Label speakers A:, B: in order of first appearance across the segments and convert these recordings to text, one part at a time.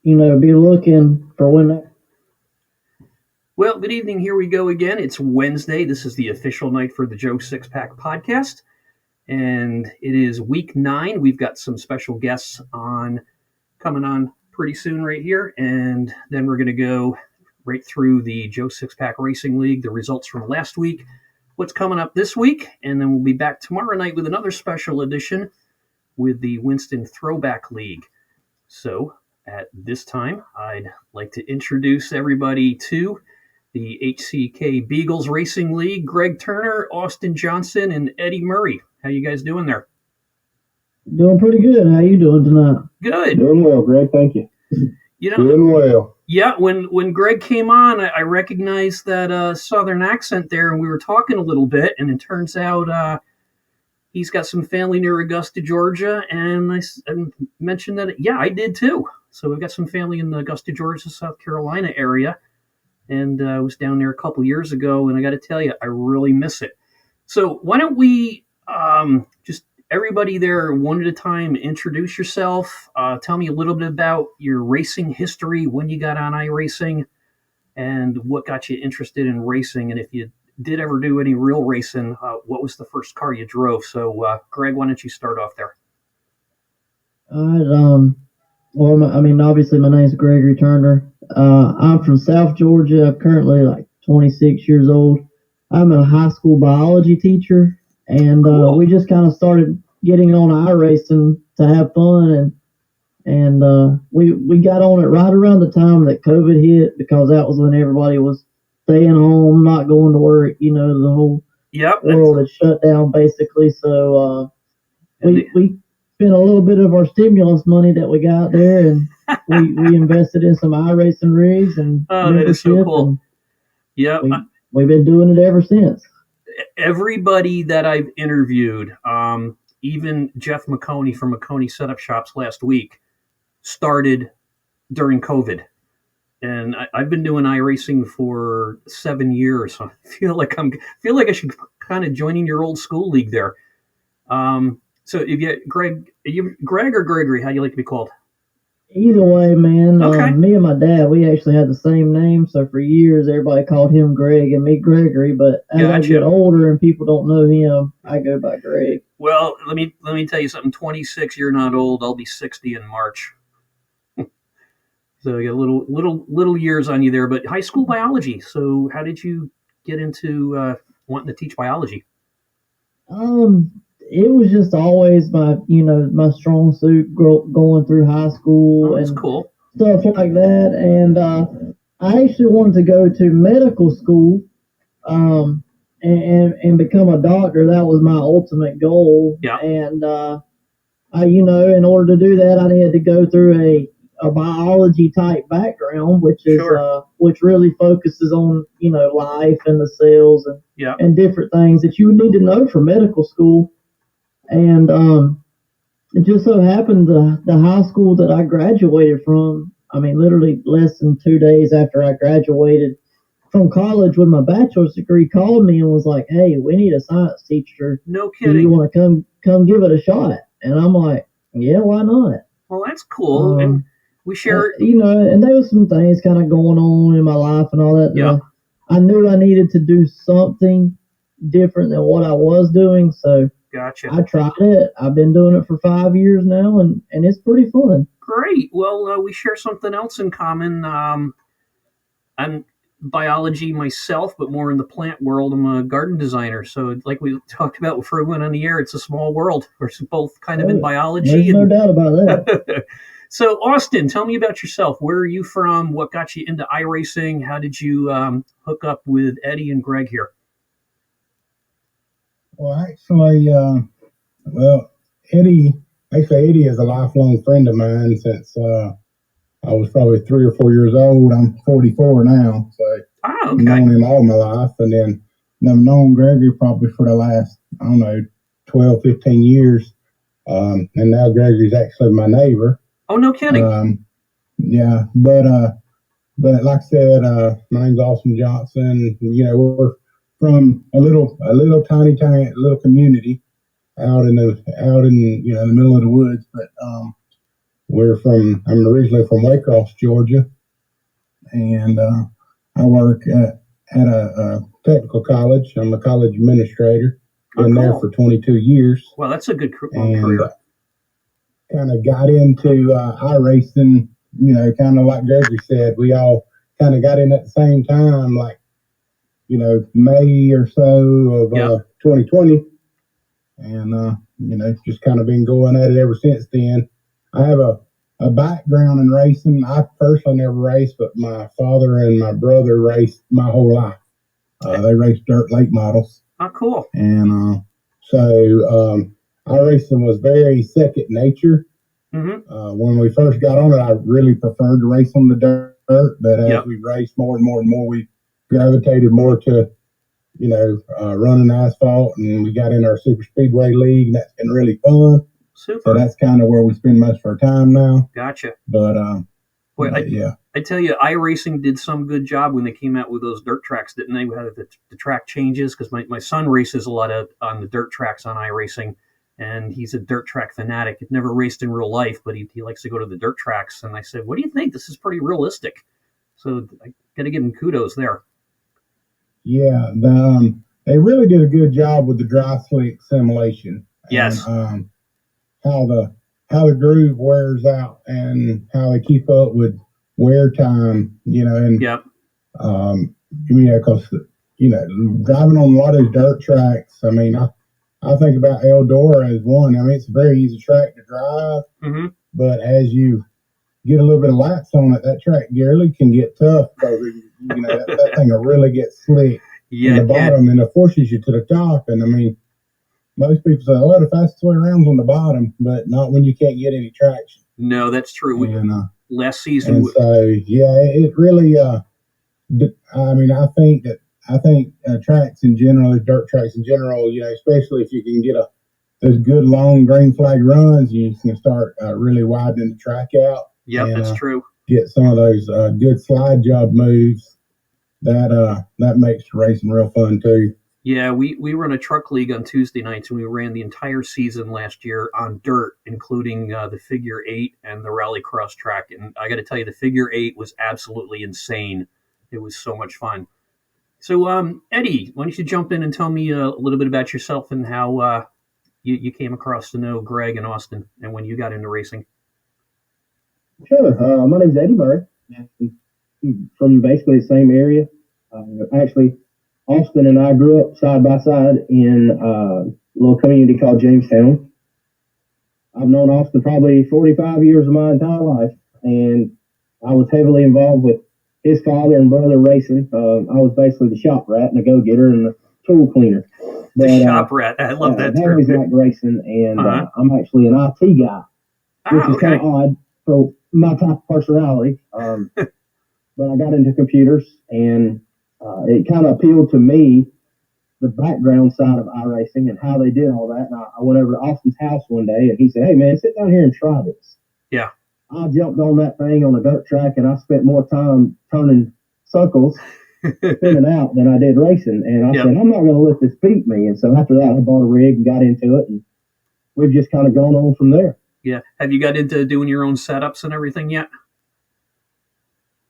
A: be looking for when that.
B: Well, good evening. Here we go again. It's Wednesday. This is the official night for the Joe Six Pack podcast, and it is week 9. We've got some special guests on coming on pretty soon right here, and then we're going to go right through the Joe Six Pack Racing League, the results from last week, what's coming up this week, and then we'll be back tomorrow night with another special edition with the Winston Throwback League. So at this time, I'd like to introduce everybody to the HCK Beagles Racing League, Greg Turner, Austin Johnson, and Eddie Murray. How you guys doing there?
A: Doing pretty good. How you doing tonight?
B: Good.
C: Doing well, Greg. Thank you. Doing well.
B: Yeah, when Greg came on, I recognized that southern accent there, and we were talking a little bit, and it turns out he's got some family near Augusta, Georgia, and I mentioned that, yeah, I did too. So we've got some family in the Augusta, Georgia, South Carolina area. And I was down there a couple years ago, and I got to tell you, I really miss it. So why don't we just everybody there one at a time introduce yourself, tell me a little bit about your racing history, when you got on iRacing, and what got you interested in racing, and if you did ever do any real racing, what was the first car you drove? So Greg, why don't you start off there?
A: All right. Well, obviously my name's Gregory Turner. I'm from South Georgia. I'm currently like 26 years old. I'm a high school biology teacher, and
B: Cool.
A: we just kind of started getting on iRacing to have fun, and we got on it right around the time that COVID hit, because that was when everybody was staying home, not going to work. The whole world had shut down basically. So we spent a little bit of our stimulus money that we got there, and we invested in some iRacing rigs and
B: that is so cool. Yeah,
A: we've been doing it ever since.
B: Everybody that I've interviewed, even Jeff McConey from McConey Setup Shops last week, started during COVID, and I've been doing iRacing for 7 years. So I feel like I should kind of joining your old school league there. So if you Greg, Greg or Gregory, how do you like to be called?
A: Either way, man.
B: Okay.
A: Me and my dad, we actually had the same name, so for years everybody called him Greg and me Gregory. But as I get older and people don't know him, I go by Greg.
B: Well, let me tell you something. 26, you're not old. I'll be 60 in March. So you got little years on you there. But high school biology. So how did you get into wanting to teach biology?
A: It was just always my strong suit going through high school.
B: That's cool.
A: Stuff like that. And I actually wanted to go to medical school and become a doctor. That was my ultimate goal.
B: Yeah.
A: And in order to do that, I had to go through a biology type background, which is which really focuses on life and the cells and different things that you would need to know for medical school. And it just so happened the high school that I graduated from, literally less than 2 days after I graduated from college with my bachelor's degree, called me and was like, "Hey, we need a science teacher.
B: No kidding.
A: Do you want to come give it a shot?" And I'm like, "Yeah, why not?"
B: Well, that's cool. And we share,
A: and there was some things kind of going on in my life and all that.
B: Yeah.
A: I knew I needed to do something different than what I was doing, so.
B: Gotcha.
A: I tried it. I've been doing it for 5 years now, and it's pretty fun.
B: Great. Well, we share something else in common. I'm biology myself, but more in the plant world. I'm a garden designer. So like we talked about before we went on the air, it's a small world. We're both kind of in biology.
A: There's no doubt about that.
B: So Austin, tell me about yourself. Where are you from? What got you into iRacing? How did you hook up with Eddie and Greg here?
C: Well, actually, Eddie is a lifelong friend of mine since I was probably 3 or 4 years old. I'm 44 now, so I've known him all my life. And then I've known Gregory probably for the last, 12, 15 years. And now Gregory's actually my neighbor.
B: Oh, no kidding.
C: Yeah, but like I said, my name's Austin Johnson. We're from a little tiny little community out in the middle of the woods. But I'm originally from Waycross, Georgia, and I work at a technical college. I'm a college administrator. Been there for 22 years.
B: Well, that's a good career.
C: Kind of got into iRacing, kind of like Gregory said. We all kind of got in at the same time, like, May or so of 2020. And, just kind of been going at it ever since then. I have a background in racing. I personally never raced, but my father and my brother raced my whole life. They raced dirt late models.
B: Oh, cool.
C: And so iRacing was very second nature. Mm-hmm. When we first got on it, I really preferred to race on the dirt, but as we raced more and more and more, we gravitated more to running asphalt, and we got in our super speedway league, and that's been really fun.
B: Super.
C: So that's kind of where we spend most of our time now.
B: Gotcha.
C: But
B: I tell you, iRacing did some good job when they came out with those dirt tracks, didn't they? Had the track changes, because my son races a lot on the dirt tracks on iRacing, and he's a dirt track fanatic. He'd never raced in real life, but he likes to go to the dirt tracks. And I said, "What do you think? This is pretty realistic." So I got to give him kudos there.
C: Yeah, they really did a good job with the dry slick simulation.
B: Yes.
C: And, how the groove wears out and how they keep up with wear time, and because driving on a lot of those dirt tracks. I mean, I think about Eldora as one. I mean, it's a very easy track to drive, mm-hmm. but as you get a little bit of laps on it, that track really can get tough, because that thing will really get slick in the bottom, and it forces you to the top. And I mean, most people say, "Oh, the fastest way around is on the bottom," but not when you can't get any traction.
B: No, that's true.
C: And,
B: last season,
C: and so it really. I mean, I think tracks in general, dirt tracks in general, especially if you can get those good long green flag runs, you can start really widening the track out.
B: Yeah, that's true.
C: Get some of those good slide job moves. That makes racing real fun too.
B: Yeah, we run a truck league on Tuesday nights, and we ran the entire season last year on dirt, including the figure 8 and the rallycross track. And I got to tell you, the figure 8 was absolutely insane. It was so much fun. So, Eddie, why don't you jump in and tell me a little bit about yourself and how you came across to know Greg and Austin, and when you got into racing?
D: Sure. My name's Eddie Murray. I'm from basically the same area. Actually, Austin and I grew up side by side in a little community called Jamestown. I've known Austin probably 45 years of my entire life, and I was heavily involved with his father and brother racing. I was basically the shop rat and the go-getter and the tool cleaner.
B: But, the shop rat, I love that term.
D: I always liked racing, and I'm actually an IT guy, which is kind of odd for my type of personality. But I got into computers, and it kind of appealed to me, the background side of iRacing and how they did all that. And I went over to Austin's house one day, and he said, "Hey, man, sit down here and try this."
B: Yeah.
D: I jumped on that thing on a dirt track, and I spent more time turning circles, spinning out, than I did racing. And I said, "I'm not going to let this beat me." And so after that, I bought a rig and got into it, and we've just kind of gone on from there.
B: Yeah. Have you got into doing your own setups and everything yet?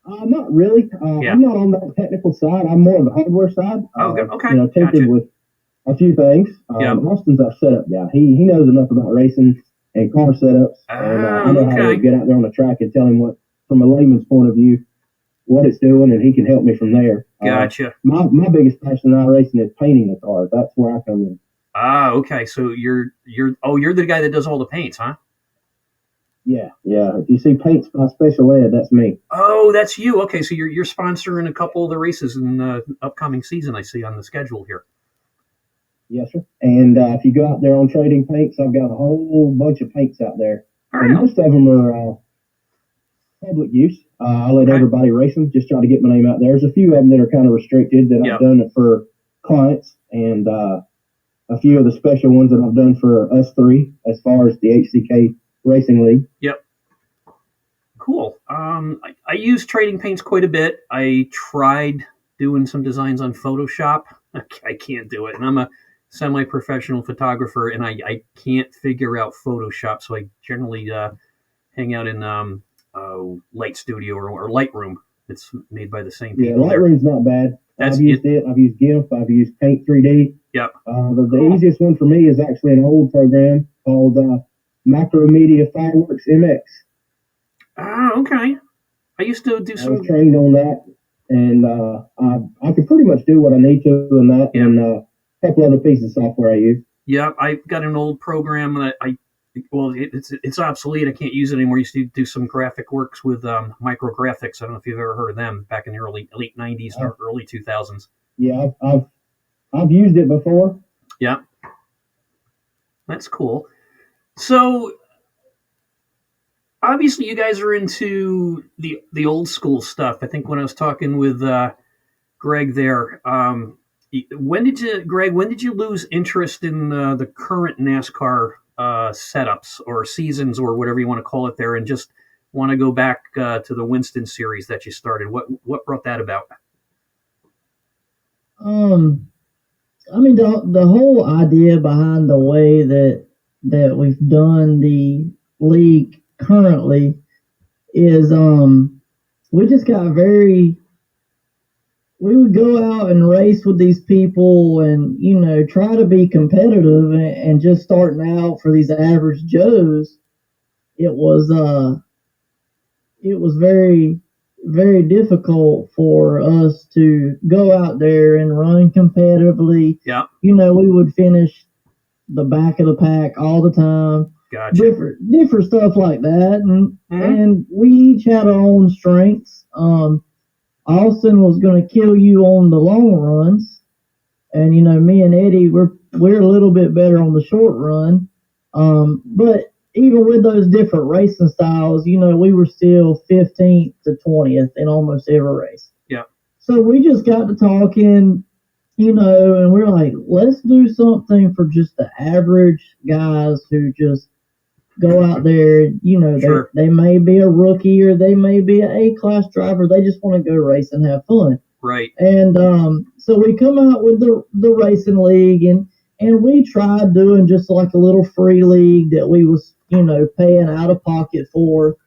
D: Not really. I'm not on that technical side. I'm more on the hardware side.
B: Okay.
D: Tinkered with a few things. Austin's our setup guy. He knows enough about racing and car setups, and I know how to get out there on the track and tell him what, from a layman's point of view, what it's doing, and he can help me from there.
B: Gotcha.
D: My biggest passion in iRacing is painting the cars. That's where I come in.
B: Okay. So you're the guy that does all the paints, huh?
D: Yeah. If you see paints by Special Ed, that's me.
B: Oh, that's you. Okay, so you're sponsoring a couple of the races in the upcoming season, I see on the schedule here.
D: Yes, sir. And if you go out there on Trading Paints, I've got a whole bunch of paints out there. And most of them are public use. I let everybody race them, just try to get my name out there. There's a few of them that are kind of restricted that I've done for clients, and a few of the special ones that I've done for us three as far as the HCK Racing League.
B: Yep. Cool. I use Trading Paints quite a bit. I tried doing some designs on Photoshop. I can't do it. And I'm a semi-professional photographer, and I can't figure out Photoshop. So I generally hang out in Light Studio or Lightroom. It's made by the same people.
D: Yeah, Lightroom's not bad. I've used it. I've used GIMP. I've used Paint 3D.
B: Yep.
D: The easiest one for me is actually an old program called Macromedia Fireworks MX.
B: Okay. I used to do some.
D: I was trained on that, and I can pretty much do what I need to in that, and a couple other pieces of software I use.
B: Yeah, I've got an old program that it's obsolete. I can't use it anymore. I used to do some graphic works with micrographics. I don't know if you've ever heard of them back in the late 90s or early 2000s.
D: Yeah, I've used it before.
B: Yeah. That's cool. So obviously you guys are into the old school stuff. I think when I was talking with Greg there, when did you lose interest in the current NASCAR setups or seasons or whatever you want to call it there, and just want to go back to the Winston series that you started? What brought that about?
A: I mean, the whole idea behind the way that we've done the league currently is we just got we would go out and race with these people and, try to be competitive, and just starting out for these average Joes, it was very, very difficult for us to go out there and run competitively.
B: Yeah.
A: We would finish the back of the pack all the time.
B: Gotcha.
A: Different stuff like that. And we each had our own strengths. Austin was going to kill you on the long runs. And, me and Eddie, we're a little bit better on the short run. But even with those different racing styles, we were still 15th to 20th in almost every race.
B: Yeah.
A: So we just got to talking, and we're like, let's do something for just the average guys who just go out there.
B: Sure.
A: They may be a rookie or they may be an A-class driver. They just want to go race and have fun.
B: Right.
A: And so we come out with the racing league, and we tried doing just like a little free league that we was, paying out of pocket for,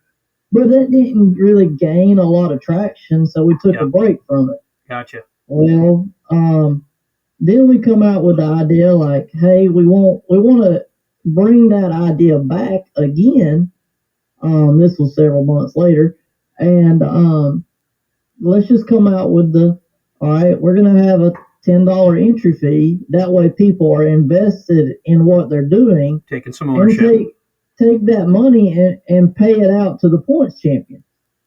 A: but that didn't really gain a lot of traction, so we took a break from it.
B: Gotcha.
A: Well, then we come out with the idea like, hey, we want to bring that idea back again. This was several months later, and let's just come out with all right, we're going to have a $10 entry fee. That way people are invested in what they're doing.
B: Taking some ownership.
A: And take that money and pay it out to the points champion.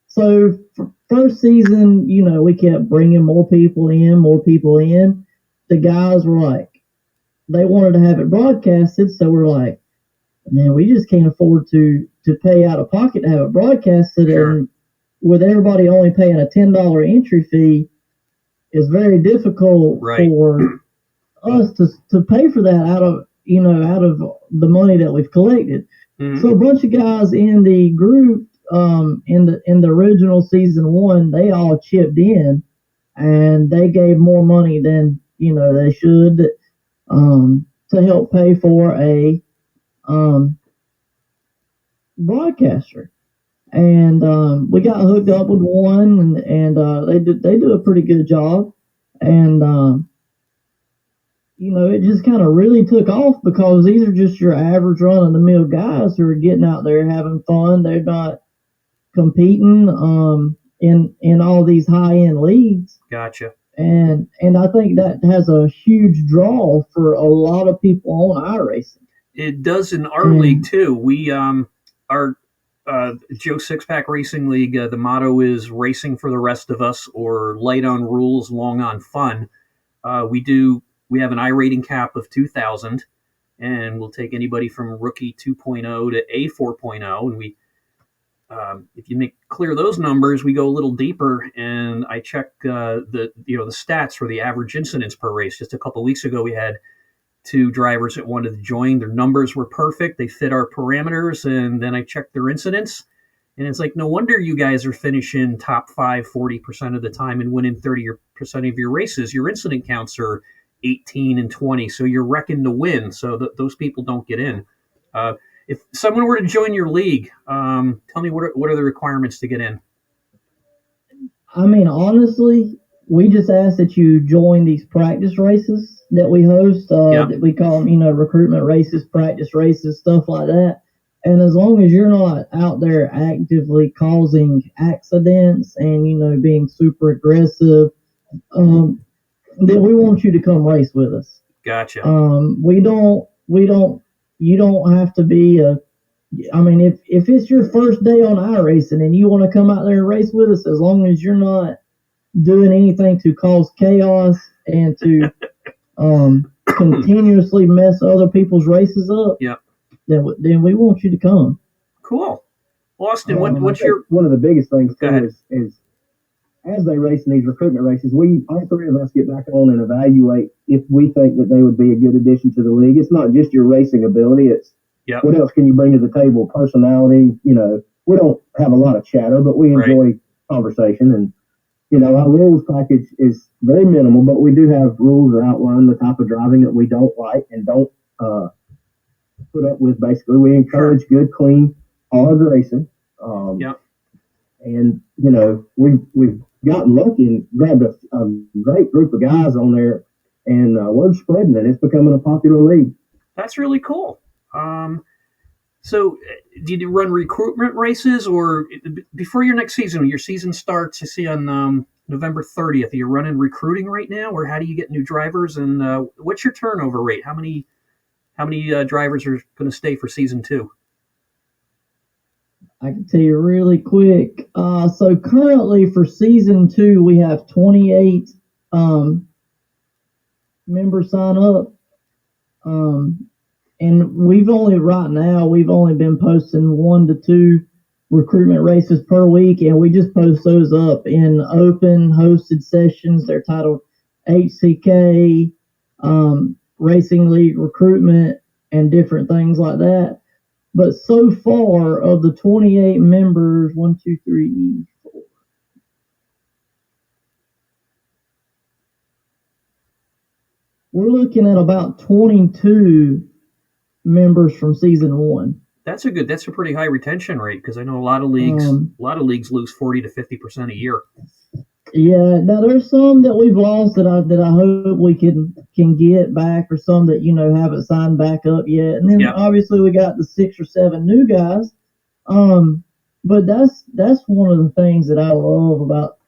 A: So for first season, we kept bringing more people in. The guys were like, they wanted to have it broadcasted. So we're like, man, we just can't afford to pay out of pocket to have it broadcasted.
B: Sure.
A: And with everybody only paying a $10 entry fee, it's very difficult for us to pay for that out of the money that we've collected. Mm-hmm. So a bunch of guys in the group, in the original season 1, they all chipped in, and they gave more money than they should, to help pay for a broadcaster. And we got hooked up with one, and they do a pretty good job, and it just kind of really took off because these are just your average run-of-the-mill guys who are getting out there having fun. They're not competing in all these high-end leagues.
B: Gotcha.
A: And I think that has a huge draw for a lot of people on iRacing.
B: It does in our league too. We our Joe Six-Pack Racing League, the motto is racing for the rest of us, or light on rules, long on fun. We have an iRating cap of 2,000, and we'll take anybody from rookie 2.0 to A 4.0. And we, if you make clear those numbers, we go a little deeper, and I check the stats for the average incidents per race. Just a couple of weeks ago, we had 2 drivers that wanted to join. Their numbers were perfect. They fit our parameters, and then I checked their incidents, and it's like, no wonder you guys are finishing top 5 40% of the time and winning 30% of your races. Your incident counts are 18 and 20, so you're wrecking to win. So those people don't get in. if someone were to join your league, tell me what are the requirements to get in?
A: I mean, honestly, we just ask that you join these practice races that we host. That we call them, recruitment races, practice races, stuff like that. And as long as you're not out there actively causing accidents and, being super aggressive, then we want you to come race with us.
B: Gotcha.
A: You don't have to be if it's your first day on iRacing and you want to come out there and race with us, as long as you're not doing anything to cause chaos and to continuously mess other people's races up, then we want you to come.
B: Cool. Austin, what's your...
D: One of the biggest things is as they race in these recruitment races, all three of us get back on and evaluate if we think that they would be a good addition to the league. It's not just your racing ability, it's what else can you bring to the table? Personality, we don't have a lot of chatter, but we enjoy conversation. And, our rules package is very minimal, but we do have rules that outline the type of driving that we don't like and don't put up with. Basically, we encourage good, clean, hard racing. And, we've gotten lucky and grabbed a great group of guys on there, and word's spreading, and it's becoming a popular league.
B: That's really cool. So did you run recruitment races, or before your next season, your season starts, I see on November 30th, are you running recruiting right now, or how do you get new drivers, and what's your turnover rate? How many drivers are going to stay for season 2?
A: I can tell you really quick. So currently for season 2, we have 28 members sign up. And we've only been posting 1 to 2 recruitment races per week, and we just post those up in open hosted sessions. They're titled HCK, Racing League Recruitment, and different things like that. But so far, of the 28 members, 1, 2, 3, 4. We're looking at about 22 members from season 1.
B: That's a pretty high retention rate, because I know a lot of leagues lose 40 to 50% a year.
A: Yeah, now there's some that we've lost that I hope we can get back, or some that haven't signed back up yet. And then obviously we got the 6 or 7 new guys. But that's one of the things that I love about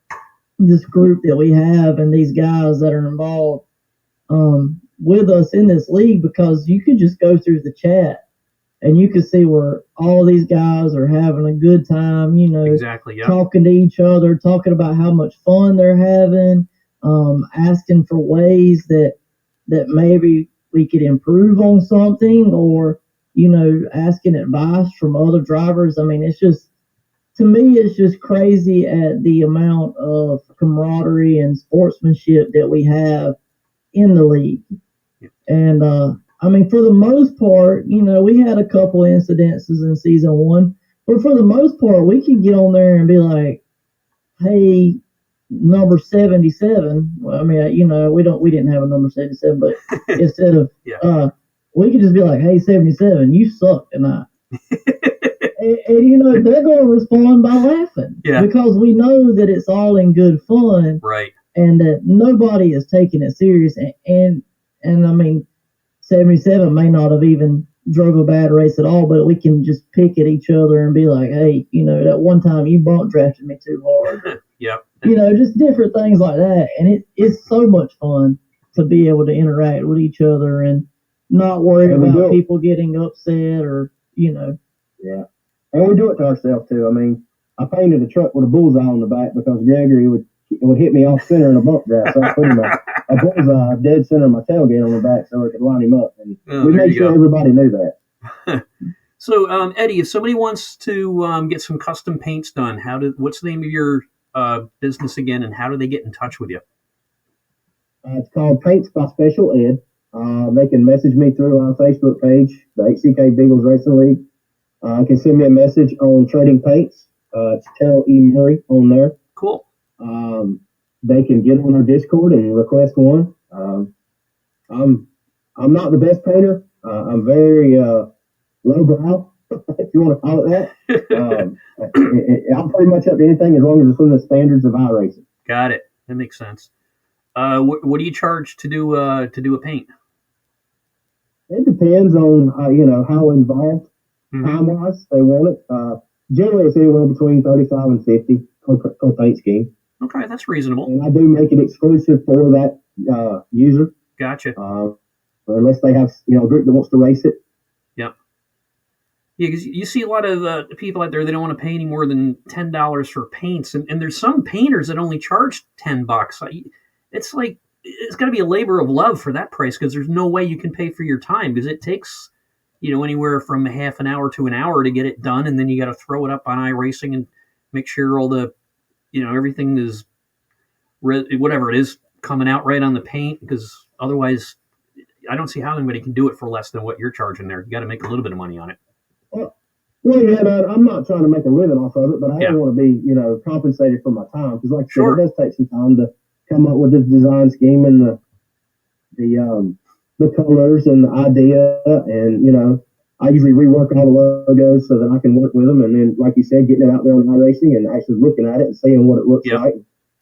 A: this group that we have and these guys that are involved with us in this league, because you could just go through the chat and you can see where all these guys are having a good time,
B: exactly,
A: talking to each other, talking about how much fun they're having, asking for ways that maybe we could improve on something, or, asking advice from other drivers. I mean, to me, it's just crazy at the amount of camaraderie and sportsmanship that we have in the league. And, for the most part, we had a couple incidences in season 1, but for the most part, we could get on there and be like, hey, number 77. Well, we didn't have a number 77, but instead of, we could just be like, hey, 77, you suck tonight. and they're going to respond by laughing, because we know that it's all in good fun,
B: right?
A: And that nobody is taking it serious. And 77 may not have even drove a bad race at all, but we can just pick at each other and be like, hey, that one time you bump drafted me too hard. Just different things like that. And it's so much fun to be able to interact with each other and not worry about people getting upset or.
D: Yeah. And we do it to ourselves too. I painted a truck with a bullseye on the back because Gregory would hit me off center in a bump draft. So I put him a bullseye dead center of my tailgate on the back so I could line him up. And we made sure everybody knew that.
B: So, Eddie, if somebody wants to get some custom paints done, what's the name of your business again, and how do they get in touch with you?
D: It's called Paints by Special Ed. They can message me through our Facebook page, the HCK Beagles Racing League. Can send me a message on Trading Paints. It's Terrell E. Murray on there.
B: Cool.
D: They can get on our Discord and request one. I'm not the best painter. I'm very lowbrow, if you want to call it that. I'm pretty much up to anything as long as it's within the standards of iRacing.
B: Got it. That makes sense. What do you charge to do a paint?
D: It depends on how involved time-wise they want it. Generally, it's anywhere between 35 and 50 per paint scheme.
B: Okay, that's reasonable.
D: And I do make it exclusive for that user.
B: Gotcha.
D: Unless they have a group that wants to race it.
B: Yep. Yeah, because you see a lot of people out there, they don't want to pay any more than $10 for paints, and there's some painters that only charge $10. It's like it's got to be a labor of love for that price, because there's no way you can pay for your time, because it takes anywhere from a half an hour to an hour to get it done, and then you got to throw it up on iRacing and make sure all the everything is whatever it is coming out right on the paint, because otherwise I don't see how anybody can do it for less than what you're charging there. You got to make a little bit of money on it.
D: Well, yeah, I'm not trying to make a living off of it, but I don't want to be, compensated for my time, because, like I said, it does take some time to come up with this design scheme and the colors and the idea, and I usually rework all the logos so that I can work with them, and then, like you said, getting it out there on iRacing and actually looking at it and seeing what it looks like.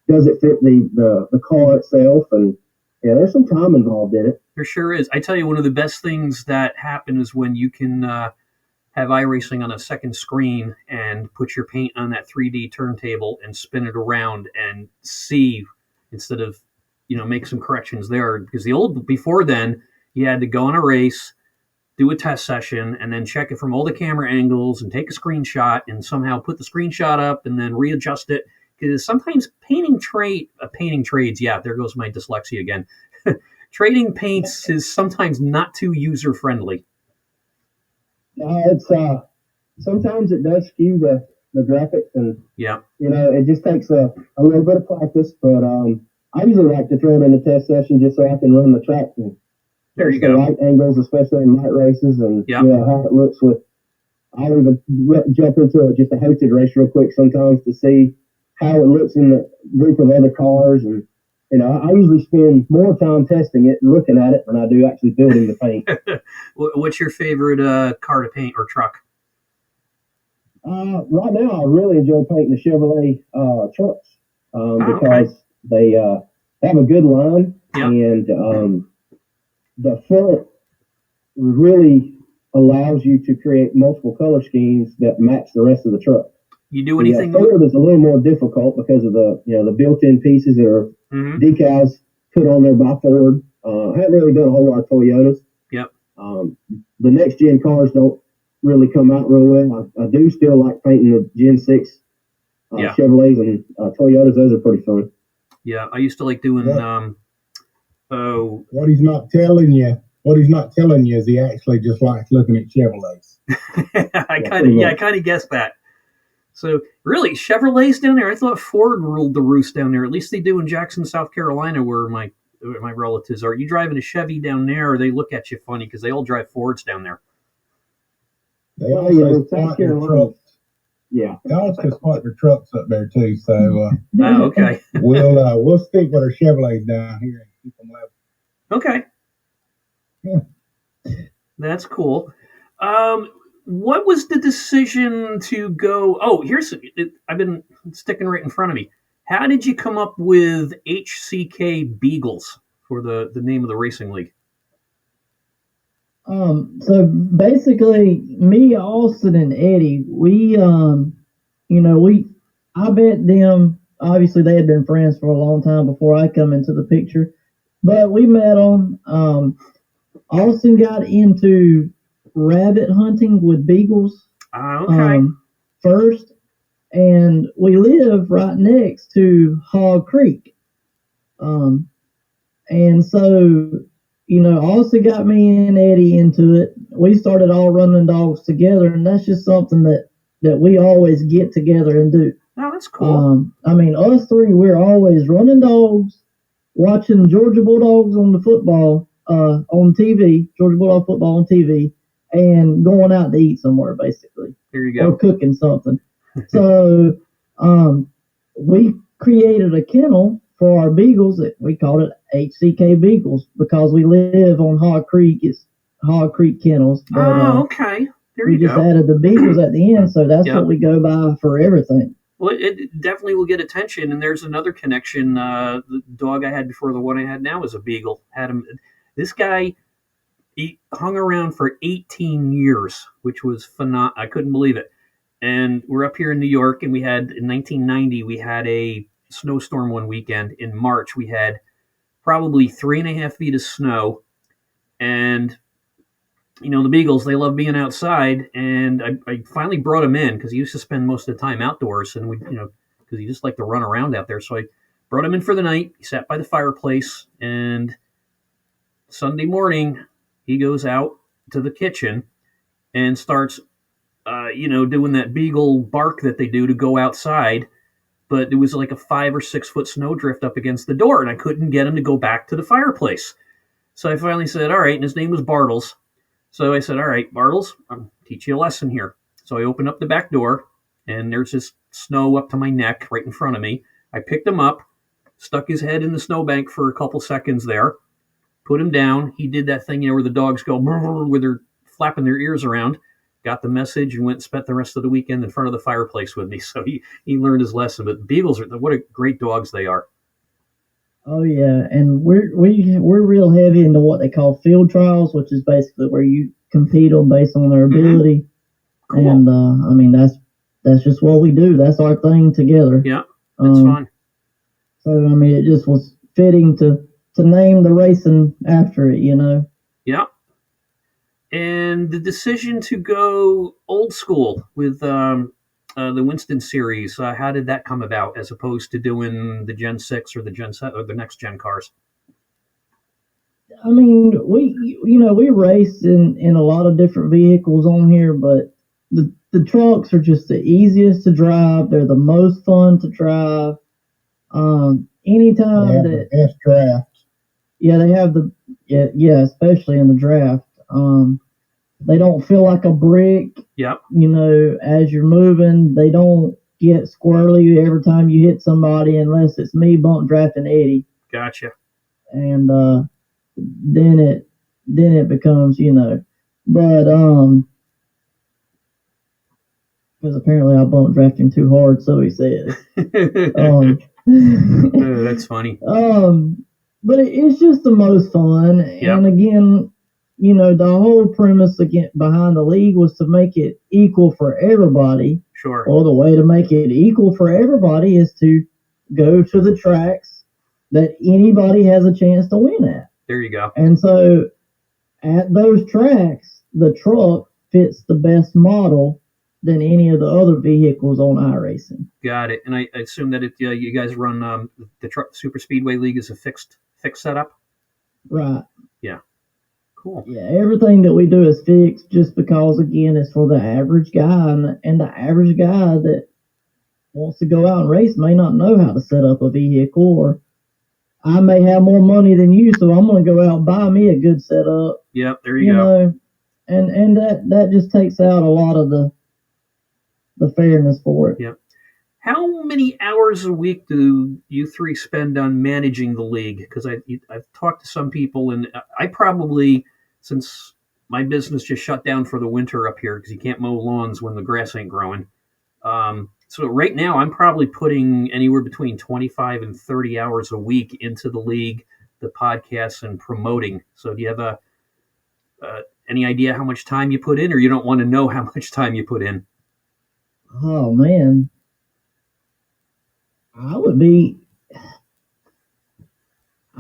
D: Does it fit the car itself? And there's some time involved in it.
B: There sure is. I tell you, one of the best things that happen is when you can have iRacing on a second screen and put your paint on that 3D turntable and spin it around and see, instead of, make some corrections there. Because before then, you had to go on a race, do a test session, and then check it from all the camera angles and take a screenshot and somehow put the screenshot up and then readjust it. Because sometimes painting trades, there goes my dyslexia again. Trading paints is sometimes not too user-friendly.
D: It's sometimes it does skew the graphics, and it just takes a little bit of practice. But I usually like to throw it in a test session just so I can run the track and
B: there you
D: the
B: go.
D: right angles, especially in night races, and how it looks with. I'll even jump into just a hosted race real quick sometimes to see how it looks in the group of other cars, and I usually spend more time testing it and looking at it than I do actually building the paint.
B: What's your favorite car to paint or truck?
D: Right now, I really enjoy painting the Chevrolet trucks because they have a good line, and the front really allows you to create multiple color schemes that match the rest of the truck.
B: You do anything?
D: The Ford is a little more difficult because of the built-in pieces that are decals put on there by Ford. I haven't really done a whole lot of Toyotas.
B: Yep.
D: The next gen cars don't really come out real well. I do still like painting the Gen 6 Chevrolets and Toyotas. Those are pretty fun.
B: Yeah, I used to like doing.
C: What he's not telling you is he actually just likes looking at Chevrolets.
B: I kind of guessed that. So really, Chevrolets down there? I thought Ford ruled the roost down there. At least they do in Jackson, South Carolina, where my relatives are. You driving a Chevy down there, or they look at you funny because they all drive Fords down there?
C: They also spot their trucks. Yeah, they also spot their trucks up there too. So
B: okay,
C: we'll stick with our Chevrolets down here and keep them level.
B: Okay, that's cool. What was the decision to go? Oh, I've been sticking right in front of me. How did you come up with HCK Beagles for the name of the racing league?
A: So basically, me, Austin, and Eddie, I bet them. Obviously, they had been friends for a long time before I come into the picture, but we met them. Austin got into rabbit hunting with beagles first, and we live right next to Hog Creek, and so Austin got me and Eddie into it. We started all running dogs together, and that's just something that we always get together and do.
B: Oh, that's cool.
A: Us three, we're always running dogs, watching Georgia Bulldogs on the football on TV, Georgia Bulldog football on TV, and going out to eat somewhere, basically.
B: There you go.
A: Or cooking something. So we created a kennel for our beagles. We called it HCK Beagles because we live on Hog Creek. It's Hog Creek Kennels. But,
B: okay.
A: we just added the Beagles at the end, so that's what we go by for everything.
B: Well, it definitely will get attention, and there's another connection. The dog I had before, the one I had now, is a Beagle. Had him. This guy, he hung around for 18 years, which was phenomenal. I couldn't believe it. And we're up here in New York, and in 1990, we had a snowstorm one weekend. In March, we had probably 3.5 feet of snow, and the Beagles, they love being outside, and I finally brought him in because he used to spend most of the time outdoors, and because he just liked to run around out there. So I brought him in for the night. He sat by the fireplace, and Sunday morning he goes out to the kitchen and starts, doing that Beagle bark that they do to go outside. But it was like a 5 or 6 foot snowdrift up against the door, and I couldn't get him to go back to the fireplace. So I finally said, all right, and his name was Bartles. So I said, all right, Bartles, I'll teach you a lesson here. So I opened up the back door, and there's this snow up to my neck right in front of me. I picked him up, stuck his head in the snowbank for a couple seconds there, put him down. He did that thing, where the dogs go where they're flapping their ears around, got the message, and went and spent the rest of the weekend in front of the fireplace with me. So he learned his lesson. But Beagles what a great dogs they are.
A: Oh yeah, and we're real heavy into what they call field trials, which is basically where you compete on based on their ability.
B: Cool.
A: And that's just what we do. That's our thing together.
B: Yeah, that's fun.
A: So it just was fitting to name the racing after it,
B: Yeah. And the decision to go old school with the Winston series, how did that come about, as opposed to doing the Gen 6 or the Gen 7 or the next gen cars?
A: We race in a lot of different vehicles on here, but the trucks are just the easiest to drive. They're the most fun to drive. Anytime
C: the best draft.
A: Yeah, they have especially in the draft. They don't feel like a brick.
B: Yep.
A: As you're moving, they don't get squirrely every time you hit somebody, unless it's me bump drafting Eddie.
B: Gotcha.
A: And then it becomes, but because apparently I bump drafting too hard, so he says.
B: That's funny.
A: But it's just the most fun. Yep. And again, the whole premise behind the league was to make it equal for everybody.
B: Sure.
A: Well, the way to make it equal for everybody is to go to the tracks that anybody has a chance to win at.
B: There you go.
A: And so at those tracks, the truck fits the best model than any of the other vehicles on iRacing.
B: Got it. And I assume that you guys run the Truck Super Speedway League is a fixed setup?
A: Right.
B: Yeah. Cool.
A: Yeah, everything that we do is fixed, just because, again, it's for the average guy, and the average guy that wants to go out and race may not know how to set up a vehicle, or I may have more money than you, so I'm going to go out and buy me a good setup.
B: Yep, there you go.
A: And that just takes out a lot of the fairness for it.
B: Yep. How many hours a week do you three spend on managing the league? Because I've talked to some people, and I probably, since my business just shut down for the winter up here because you can't mow lawns when the grass ain't growing. So right now I'm probably putting anywhere between 25 and 30 hours a week into the league, the podcasts, and promoting. So do you have any idea how much time you put in, or you don't want to know how much time you put in?
A: Oh, man. I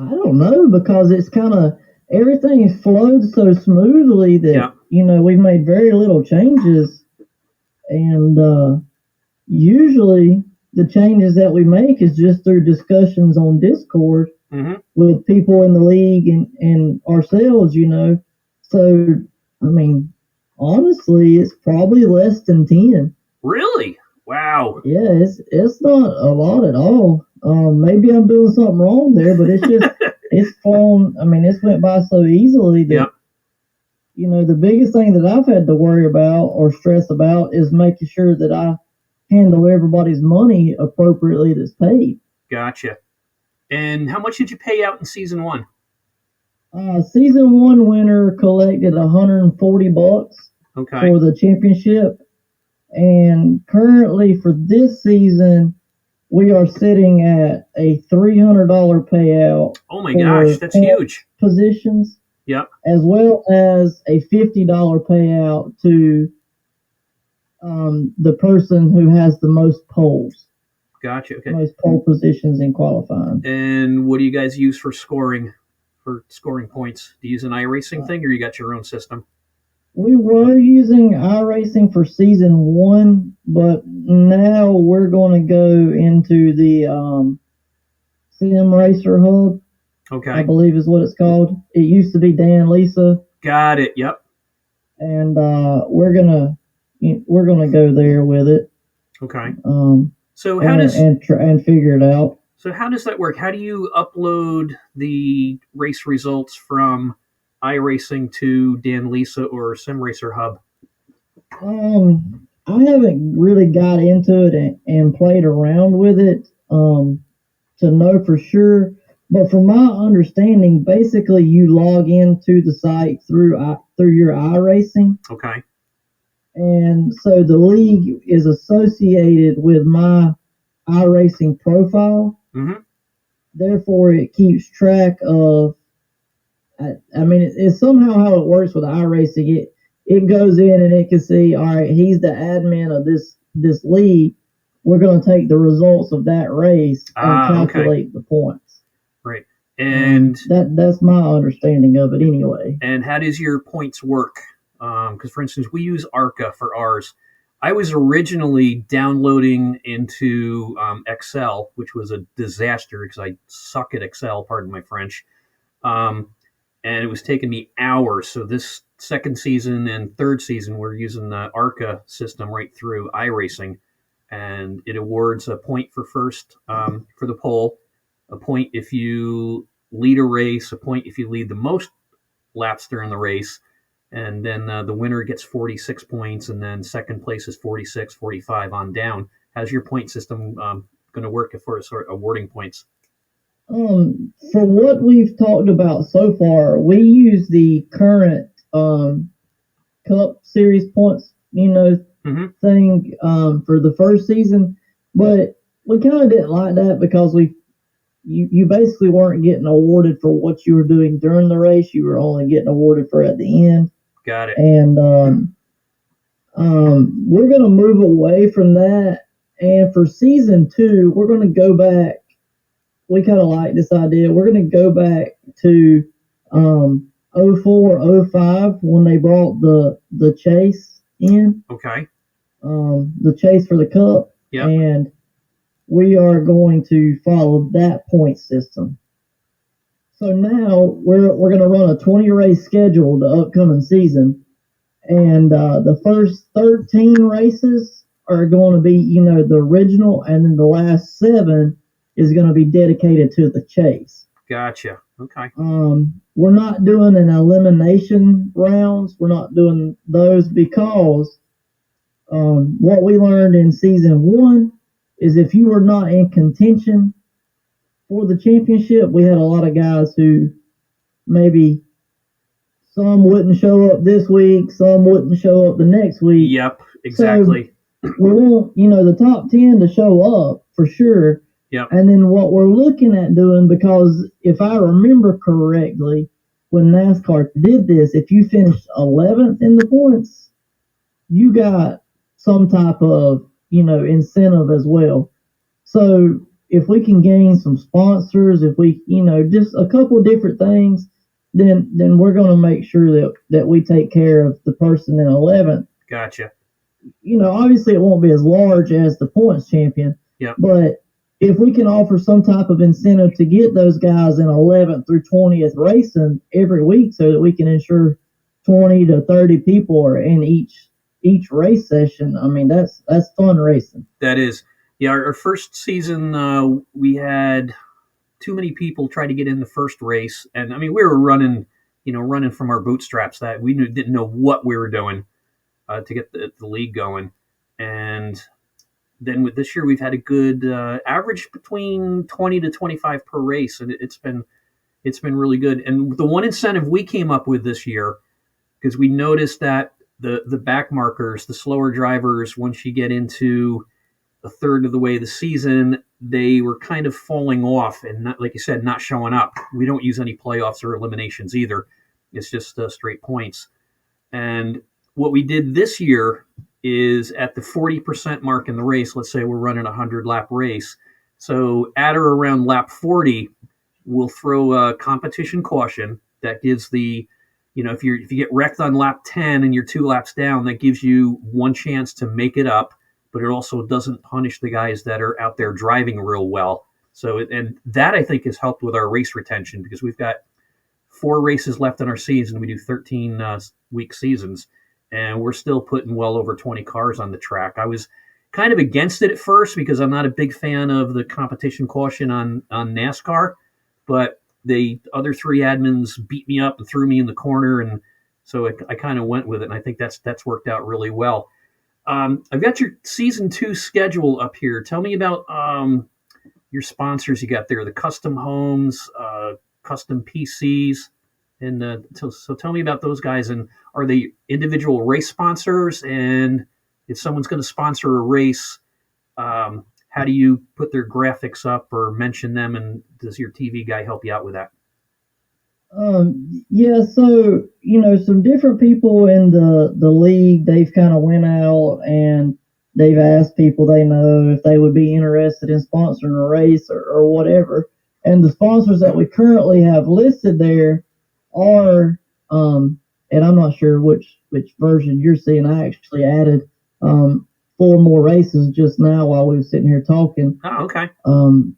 A: don't know, because it's kind of, everything flows so smoothly that, we've made very little changes. And usually the changes that we make is just through discussions on Discord with people in the league and ourselves, So, honestly, it's probably less than 10.
B: Really? Wow.
A: Yeah, it's not a lot at all. Maybe I'm doing something wrong there, but it's just it's flown. It's went by so easily that the biggest thing that I've had to worry about or stress about is making sure that I handle everybody's money appropriately that's paid.
B: Gotcha. And how much did you pay out in season 1?
A: Season 1 winner collected $140. for the championship. And currently for this season, we are sitting at a $300 payout.
B: Oh my gosh, that's huge.
A: Positions.
B: Yep.
A: As well as a $50 payout to the person who has the most poles.
B: Gotcha. Okay.
A: Most pole positions in qualifying.
B: And what do you guys use for scoring points? Do you use an iRacing thing, or you got your own system?
A: We were using iRacing for season 1, but now we're going to go into the Sim Racer Hub.
B: Okay.
A: I believe is what it's called. It used to be Dan Lisa.
B: Got it. Yep.
A: And we're gonna go there with it.
B: Okay. So how does
A: and figure it out.
B: So how does that work? How do you upload the race results from iRacing to Dan Lisa or Sim Racer Hub?
A: I haven't really got into it and played around with it to know for sure. But from my understanding, basically you log into the site through your iRacing.
B: Okay.
A: And so the league is associated with my iRacing profile.
B: Mm-hmm.
A: Therefore, it keeps track of. I mean, it's somehow how it works with iRacing. It goes in and it can see, all right, he's the admin of this league. We're going to take the results of that race and calculate the points.
B: Right. And
A: that's my understanding of it anyway.
B: And how does your points work? Because, for instance, we use ARCA for ours. I was originally downloading into Excel, which was a disaster because I suck at Excel, pardon my French. And it was taking me hours. So this second season and third season, we're using the ARCA system right through iRacing. And it awards a point for first for the pole, a point if you lead a race, a point if you lead the most laps during the race, and then the winner gets 46 points, and then second place is 46, 45 on down. How's your point system going to work for sort of awarding points?
A: For what we've talked about so far, we use the current Cup Series points, thing for the first season, but we kind of didn't like that because you basically weren't getting awarded for what you were doing during the race. You were only getting awarded for at the end.
B: Got it.
A: And we're going to move away from that. And for season 2, we're going to go back. We kind of like this idea. We're going to go back to 04, 05 when they brought the chase in.
B: Okay.
A: The chase for the cup.
B: Yep.
A: And we are going to follow that point system. So now we're going to run a 20 race schedule the upcoming season, and the first 13 races are going to be the original, and then the last 7 is going to be dedicated to the chase.
B: Gotcha. Okay.
A: We're not doing an elimination rounds. We're not doing those because what we learned in season 1 is if you were not in contention for the championship, we had a lot of guys who maybe some wouldn't show up this week, some wouldn't show up the next week.
B: Yep, exactly.
A: So we want, the top 10 to show up for sure.
B: Yep.
A: And then what we're looking at doing, because if I remember correctly, when NASCAR did this, if you finished 11th in the points, you got some type of incentive as well. So if we can gain some sponsors, if we just a couple of different things, then we're going to make sure that we take care of the person in 11th.
B: Gotcha.
A: Obviously it won't be as large as the points champion.
B: Yep.
A: But if we can offer some type of incentive to get those guys in 11th through 20th racing every week, so that we can ensure 20 to 30 people are in each race session. I mean, that's fun racing.
B: That is. Yeah, our first season, we had too many people try to get in the first race. And, I mean, we were running from our bootstraps. That we didn't know what we were doing to get the league going. And then with this year, we've had a good average between 20 to 25 per race. And it's been really good. And the one incentive we came up with this year, because we noticed that the back markers, the slower drivers, once you get into a third of the way of the season, they were kind of falling off and not, like you said, not showing up. We don't use any playoffs or eliminations either. It's just straight points. And what we did this year is at the 40% mark in the race. Let's say we're running a 100-lap race. So at or around lap 40, we'll throw a competition caution that gives the, if you get wrecked on lap 10 and you're 2 laps down, that gives you one chance to make it up, but it also doesn't punish the guys that are out there driving real well. So, and that I think has helped with our race retention, because we've got 4 races left in our season. We do 13 week seasons, and we're still putting well over 20 cars on the track. I was kind of against it at first because I'm not a big fan of the competition caution on NASCAR, but the other 3 admins beat me up and threw me in the corner, and so I kind of went with it, and I think that's worked out really well. I've got your season 2 schedule up here. Tell me about your sponsors you got there, the custom homes, custom PCs, and so tell me about those guys, and are they individual race sponsors? And if someone's going to sponsor a race, how do you put their graphics up or mention them, and does your TV guy help you out with that?
A: Yeah, so some different people in the league, they've kind of went out and they've asked people they know if they would be interested in sponsoring a race or whatever. And the sponsors that we currently have listed there are, and I'm not sure which version you're seeing. I actually added 4 more races just now while we were sitting here talking.
B: Oh, okay.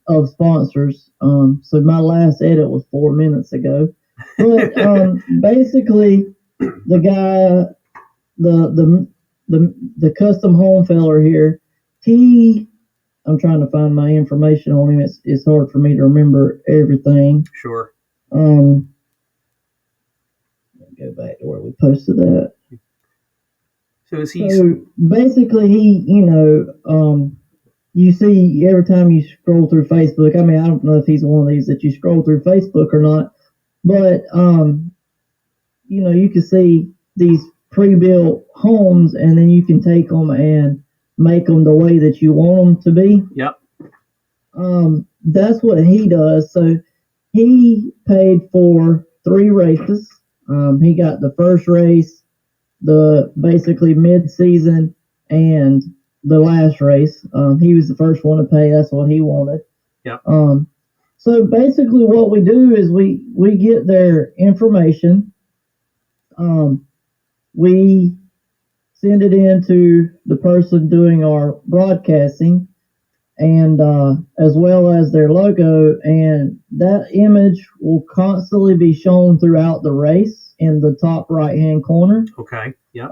A: Of sponsors. So my last edit was 4 minutes ago. But basically, the guy, the custom home feller here, I'm trying to find my information on him. It's hard for me to remember everything.
B: Sure.
A: Go back to where we posted that.
B: So is he?
A: So basically, he, you see every time you scroll through Facebook. I mean, I don't know if he's one of these that you scroll through Facebook or not, but you can see these pre-built homes, and then you can take them and make them the way that you want them to be.
B: Yep.
A: That's what he does. So he paid for 3 races. He got the first race, the basically mid-season, and the last race. He was the first one to pay. That's what he wanted.
B: Yeah.
A: So basically what we do is we get their information. We send it in to the person doing our broadcasting, and as well as their logo, and that image will constantly be shown throughout the race in the top right-hand corner.
B: Okay. Yeah.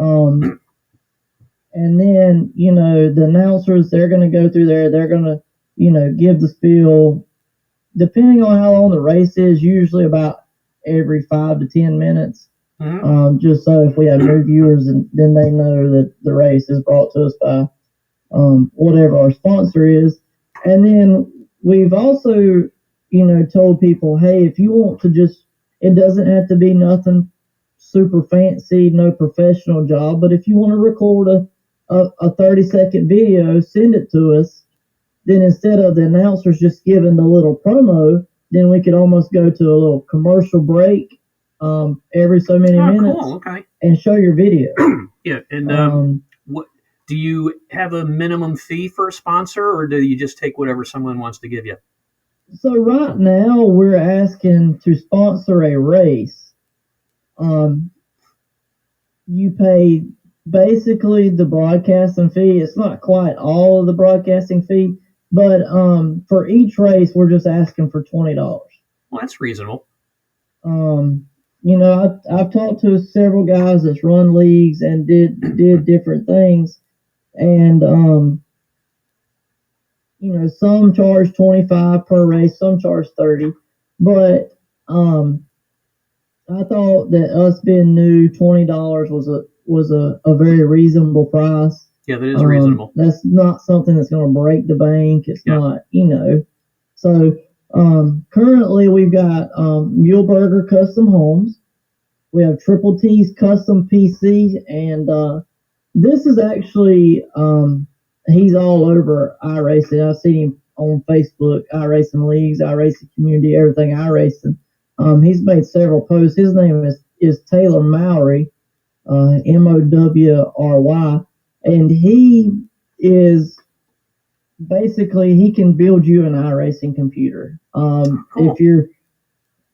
A: And then, the announcers, they're going to go through there. They're going to, give the spiel, depending on how long the race is, usually about every 5 to 10 minutes. Mm-hmm. Just so if we have new viewers, and then they know that the race is brought to us by whatever our sponsor is. And then we've also, told people, hey, if you want to it doesn't have to be nothing super fancy, no professional job, but if you want to record a 30-second video, send it to us. Then instead of the announcers just giving the little promo, then we could almost go to a little commercial break every so many minutes.
B: Cool. Okay.
A: And show your video.
B: Yeah, and what do you have a minimum fee for a sponsor, or do you just take whatever someone wants to give you?
A: So right now we're asking to sponsor a race. You pay basically the broadcasting fee. It's not quite all of the broadcasting fee, but for each race we're just asking for $20.
B: Well, that's reasonable.
A: I've talked to several guys that's run leagues and did different things, and some charge $25 per race, some charge $30, but I thought that us being new, $20 was a very reasonable price.
B: Yeah, that is reasonable.
A: That's not something that's going to break the bank. It's not, So currently we've got Muhleberger Custom Homes, we have Triple T's Custom PC, and this is actually he's all over iRacing. I've seen him on Facebook, iRacing Leagues, iRacing Community, everything iRacing. He's made several posts. His name is Taylor Mowry, Mowry, and he is basically he can build you an iRacing computer.
B: Cool.
A: If you're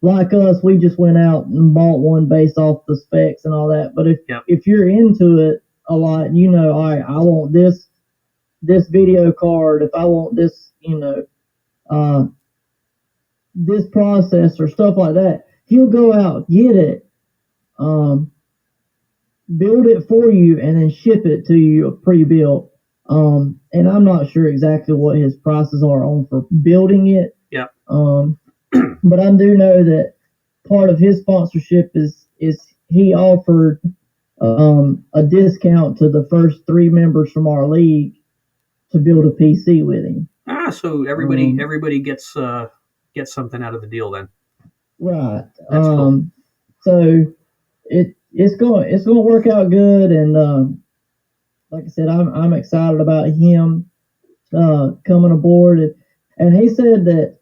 A: like us, we just went out and bought one based off the specs and all that. But if you're into it a lot, you know, all right, I want this video card. If I want this, you know, this processor, stuff like that, he'll go out, get it, build it for you, and then ship it to you pre-built. And I'm not sure exactly what his prices are on for building it.
B: Yeah.
A: But I do know that part of his sponsorship is he offered a discount to the first 3 members from our league to build a PC with him.
B: So everybody gets something out of the deal then.
A: Right.
B: That's cool.
A: So it's going to work out good, and like I said, I'm excited about him coming aboard, and he said that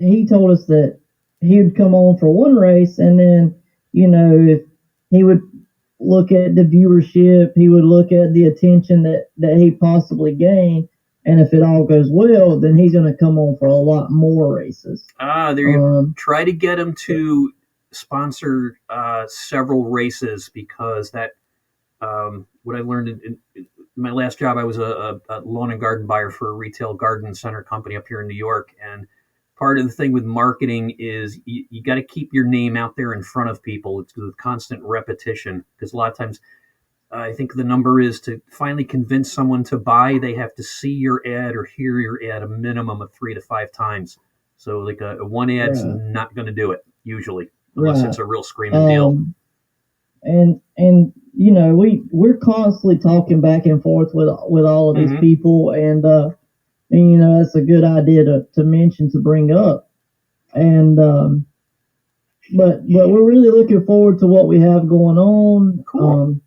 A: he told us that he would come on for one race, and then, you know, if he would look at the viewership, he would look at the attention that he possibly gained, and if it all goes well, then he's going to come on for a lot more races.
B: There you go. Try to get him to sponsor several races, because that what I learned in my last job, I was a lawn and garden buyer for a retail garden center company up here in New York, and part of the thing with marketing is you got to keep your name out there in front of people. It's with constant repetition, because a lot of times I think the number is to finally convince someone to buy, they have to see your ad or hear your ad a minimum of 3 to 5 times. So like a one ad's not going to do it usually, unless it's a real screaming deal.
A: And you know, we're constantly talking back and forth with all of these people, and you know, that's a good idea to mention, to bring up. And but we're really looking forward to what we have going on.
B: Cool.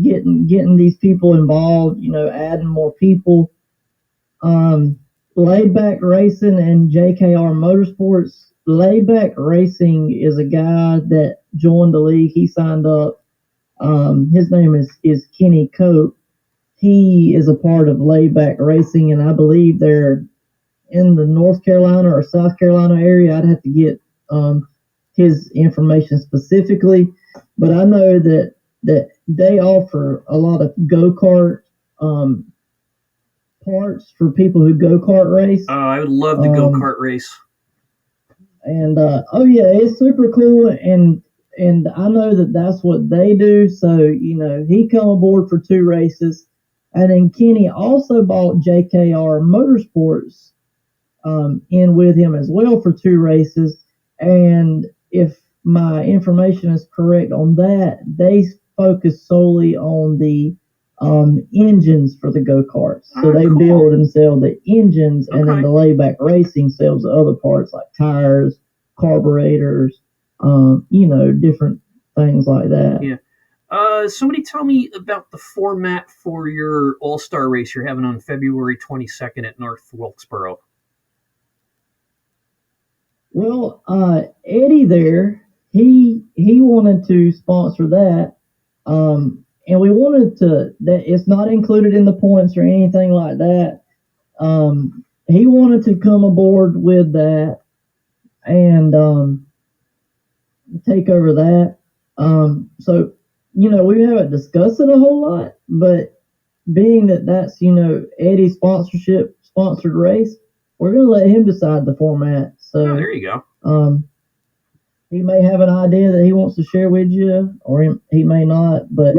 A: Getting these people involved, you know, adding more people. Laid Back Racing and JKR Motorsports. Laid Back Racing is a guy that joined the league. He signed up. His name is Kenny Cope. He is a part of Laid Back Racing, and I believe they're in the North Carolina or South Carolina area. I'd have to get his information specifically, but I know that they offer a lot of go-kart parts for people who go-kart race.
B: Oh, I would love to go-kart race.
A: And it's super cool, and I know that that's what they do. So, you know, he come aboard for 2 races, and then Kenny also bought JKR Motorsports in with him as well for 2 races. And if my information is correct on that, they focus solely on the engines for the go-karts. So they build and sell the engines, and then the Laid Back Racing sells the other parts like tires, carburetors, you know, different things like that.
B: Yeah. Somebody tell me about the format for your All-Star race you're having on February 22nd at North Wilkesboro.
A: Well, Eddie there, he wanted to sponsor that, and we wanted that it's not included in the points or anything like that. He wanted to come aboard with that and take over that. So, you know, we haven't discussed it a whole lot, but being that that's, you know, Eddie's sponsored race, we're going to let him decide the format. So
B: there you go.
A: He may have an idea that he wants to share with you, or he may not, but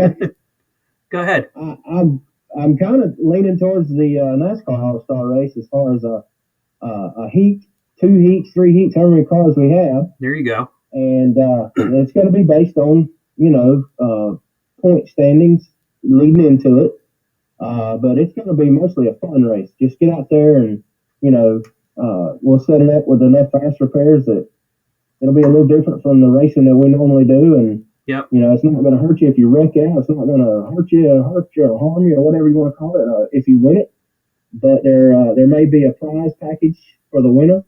B: go ahead.
D: I'm kind of leaning towards the NASCAR All-Star race as far as a heat, 2 heats, 3 heats, however many cars we have.
B: There you go.
D: And it's going to be based on, you know, point standings leading into it. But it's going to be mostly a fun race. Just get out there and, you know, we'll set it up with enough fast repairs that it'll be a little different from the racing that we normally do. And
B: Yep.
D: It's not going to hurt you if you wreck out. It's not going to hurt you or harm you or whatever you want to call it if you win it. But there may be a prize package for the winner.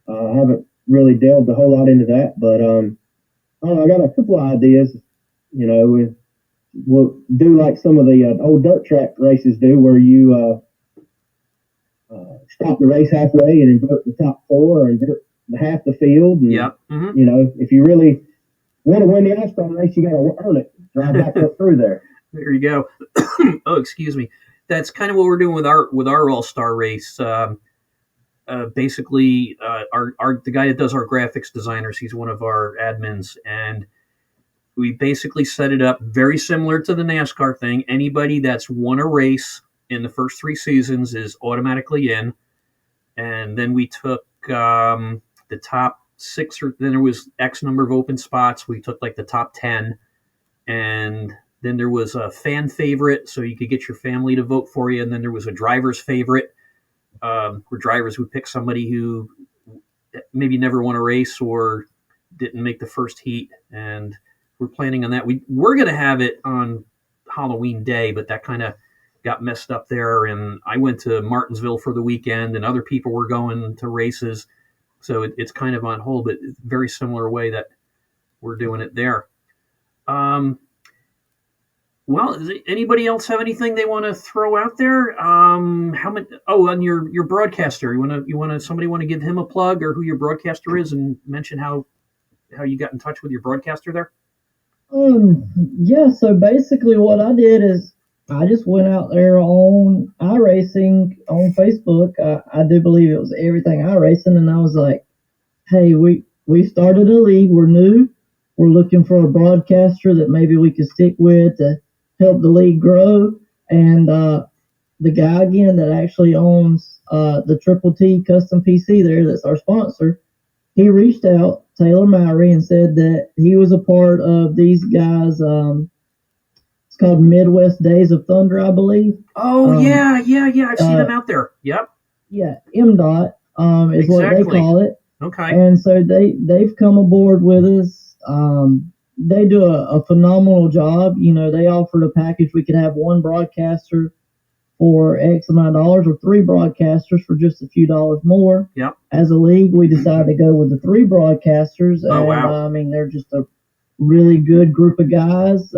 D: I haven't really delved a whole lot into that, but I got a couple of ideas. We'll do like some of the old dirt track races do, where you stop the race halfway and invert the top four and half the field. And, if you really want to win the All-Star race, you got to earn it. Drive back up through there.
B: There you go. Oh, excuse me. That's kind of what we're doing with our All-Star race. Basically, the guy that does our graphics designers, he's one of our admins, and we basically set it up very similar to the NASCAR thing. Anybody that's won a race in the first 3 seasons is automatically in. And then we took the top 6, or then there was X number of open spots. We took like the top 10, and then there was a fan favorite, so you could get your family to vote for you. And then there was a driver's favorite, where drivers would pick somebody who maybe never won a race or didn't make the first heat. And we're planning on that. We're going to have it on Halloween Day, but that kind of got messed up there. And I went to Martinsville for the weekend, and other people were going to races. So it's kind of on hold, but it's a very similar way that we're doing it there. Well, does anybody else have anything they want to throw out there? How many? Oh, on your broadcaster, somebody want to give him a plug, or who your broadcaster is, and mention how you got in touch with your broadcaster there?
A: Yeah. So basically, what I did is I just went out there on iRacing on Facebook. I do believe it was Everything iRacing, and I was like, "Hey, we started a league. We're new. We're looking for a broadcaster that maybe we could stick with to help the league grow." And the guy again that actually owns the Triple T Custom PC there, that's our sponsor, he reached out, Taylor Mowry, and said that he was a part of these guys. It's called Midwest Days of Thunder, I believe.
B: Oh, yeah. I've seen them out there. Yep.
A: Yeah, MDOT is
B: exactly
A: what they call it.
B: Okay.
A: And so they've come aboard with us. They do a phenomenal job. They offered a package. We could have one broadcaster for X amount of dollars, or 3 broadcasters for just a few dollars more.
B: Yep.
A: As a league, we decided to go with the 3 broadcasters.
B: Oh, wow.
A: They're just a really good group of guys.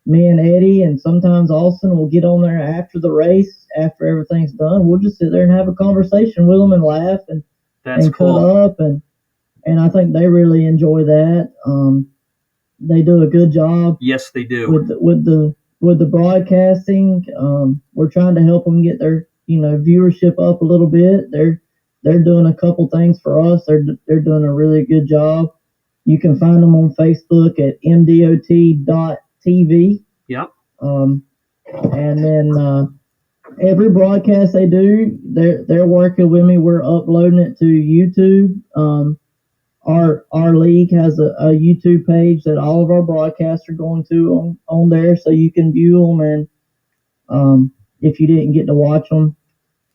A: Me and Eddie, and sometimes Austin, will get on there after the race, after everything's done. We'll just sit there and have a conversation with them and laugh and
B: cool.
A: cut up, and I think they really enjoy that. They do a good job.
B: Yes, they do.
A: With the broadcasting. We're trying to help them get their viewership up a little bit. They're doing a couple things for us. They're doing a really good job. You can find them on Facebook at mdot.tv.
B: Yep.
A: And then every broadcast they do, they're working with me. We're uploading it to YouTube. Our league has a YouTube page that all of our broadcasts are going to on there, so you can view them. And if you didn't get to watch them,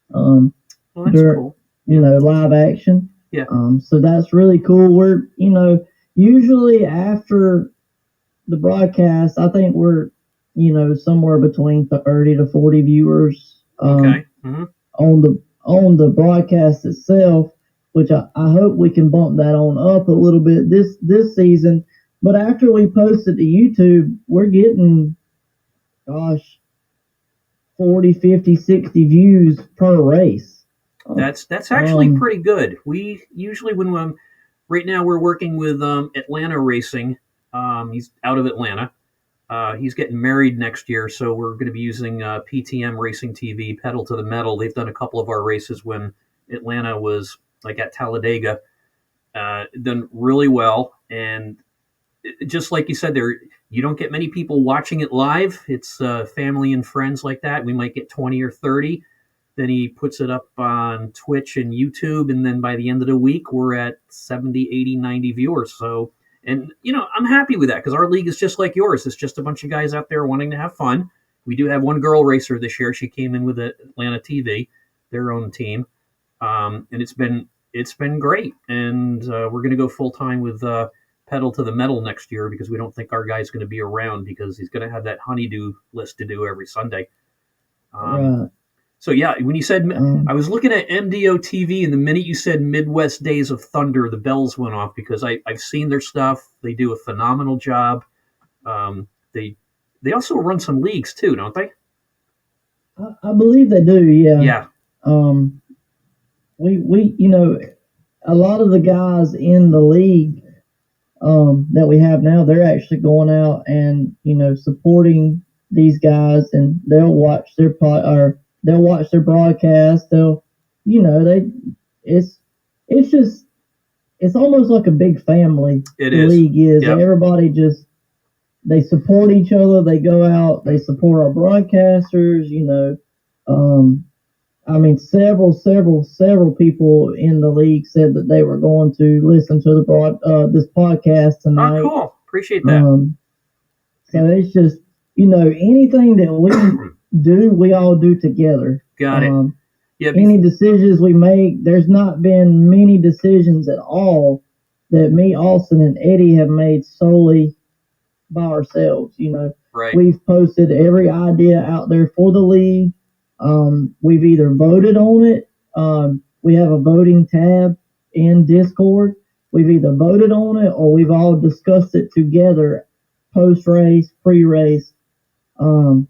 B: that's cool.
A: Live action.
B: Yeah.
A: So that's really cool. We're usually after the broadcast, I think we're somewhere between 30 to 40 viewers.
B: Okay.
A: On the broadcast itself, which I hope we can bump that on up a little bit this season. But after we post it to YouTube, we're getting, 40, 50, 60 views per race.
B: That's actually pretty good. We usually, right now we're working with Atlanta Racing. He's out of Atlanta. He's getting married next year, so we're going to be using PTM Racing TV, Pedal to the Metal. They've done a couple of our races when Atlanta was like at Talladega, done really well. And just like you said there, you don't get many people watching it live. It's family and friends like that. We might get 20 or 30. Then he puts it up on Twitch and YouTube, and then by the end of the week, we're at 70, 80, 90 viewers. So, and I'm happy with that, because our league is just like yours. It's just a bunch of guys out there wanting to have fun. We do have one girl racer this year. She came in with Atlanta TV, their own team. And it's been great, and we're going to go full time with pedal to the metal next year because we don't think our guy's going to be around because he's going to have that honeydew list to do every Sunday.
A: Right.
B: So yeah, when you said, I was looking at MDO TV, and the minute you said Midwest Days of Thunder, the bells went off because I've seen their stuff. They do a phenomenal job. They also run some leagues too, don't they?
A: I believe they do. Yeah.
B: Yeah.
A: We a lot of the guys in the league that we have now, they're actually going out and supporting these guys, and they'll watch their broadcast. They'll it's almost like a big family.
B: The
A: league is. Yep. Everybody they support each other. They go out. They support our broadcasters. Several people in the league said that they were going to listen to this podcast tonight.
B: Oh, cool! Appreciate that.
A: So it's just anything that we do, we all do together.
B: Got it. Yeah.
A: Any decisions we make, there's not been many decisions at all that me, Austin, and Eddie have made solely by ourselves.
B: Right.
A: We've posted every idea out there for the league. We've either voted on it. We have a voting tab in Discord. We've either voted on it or we've all discussed it together, post-race, pre-race. And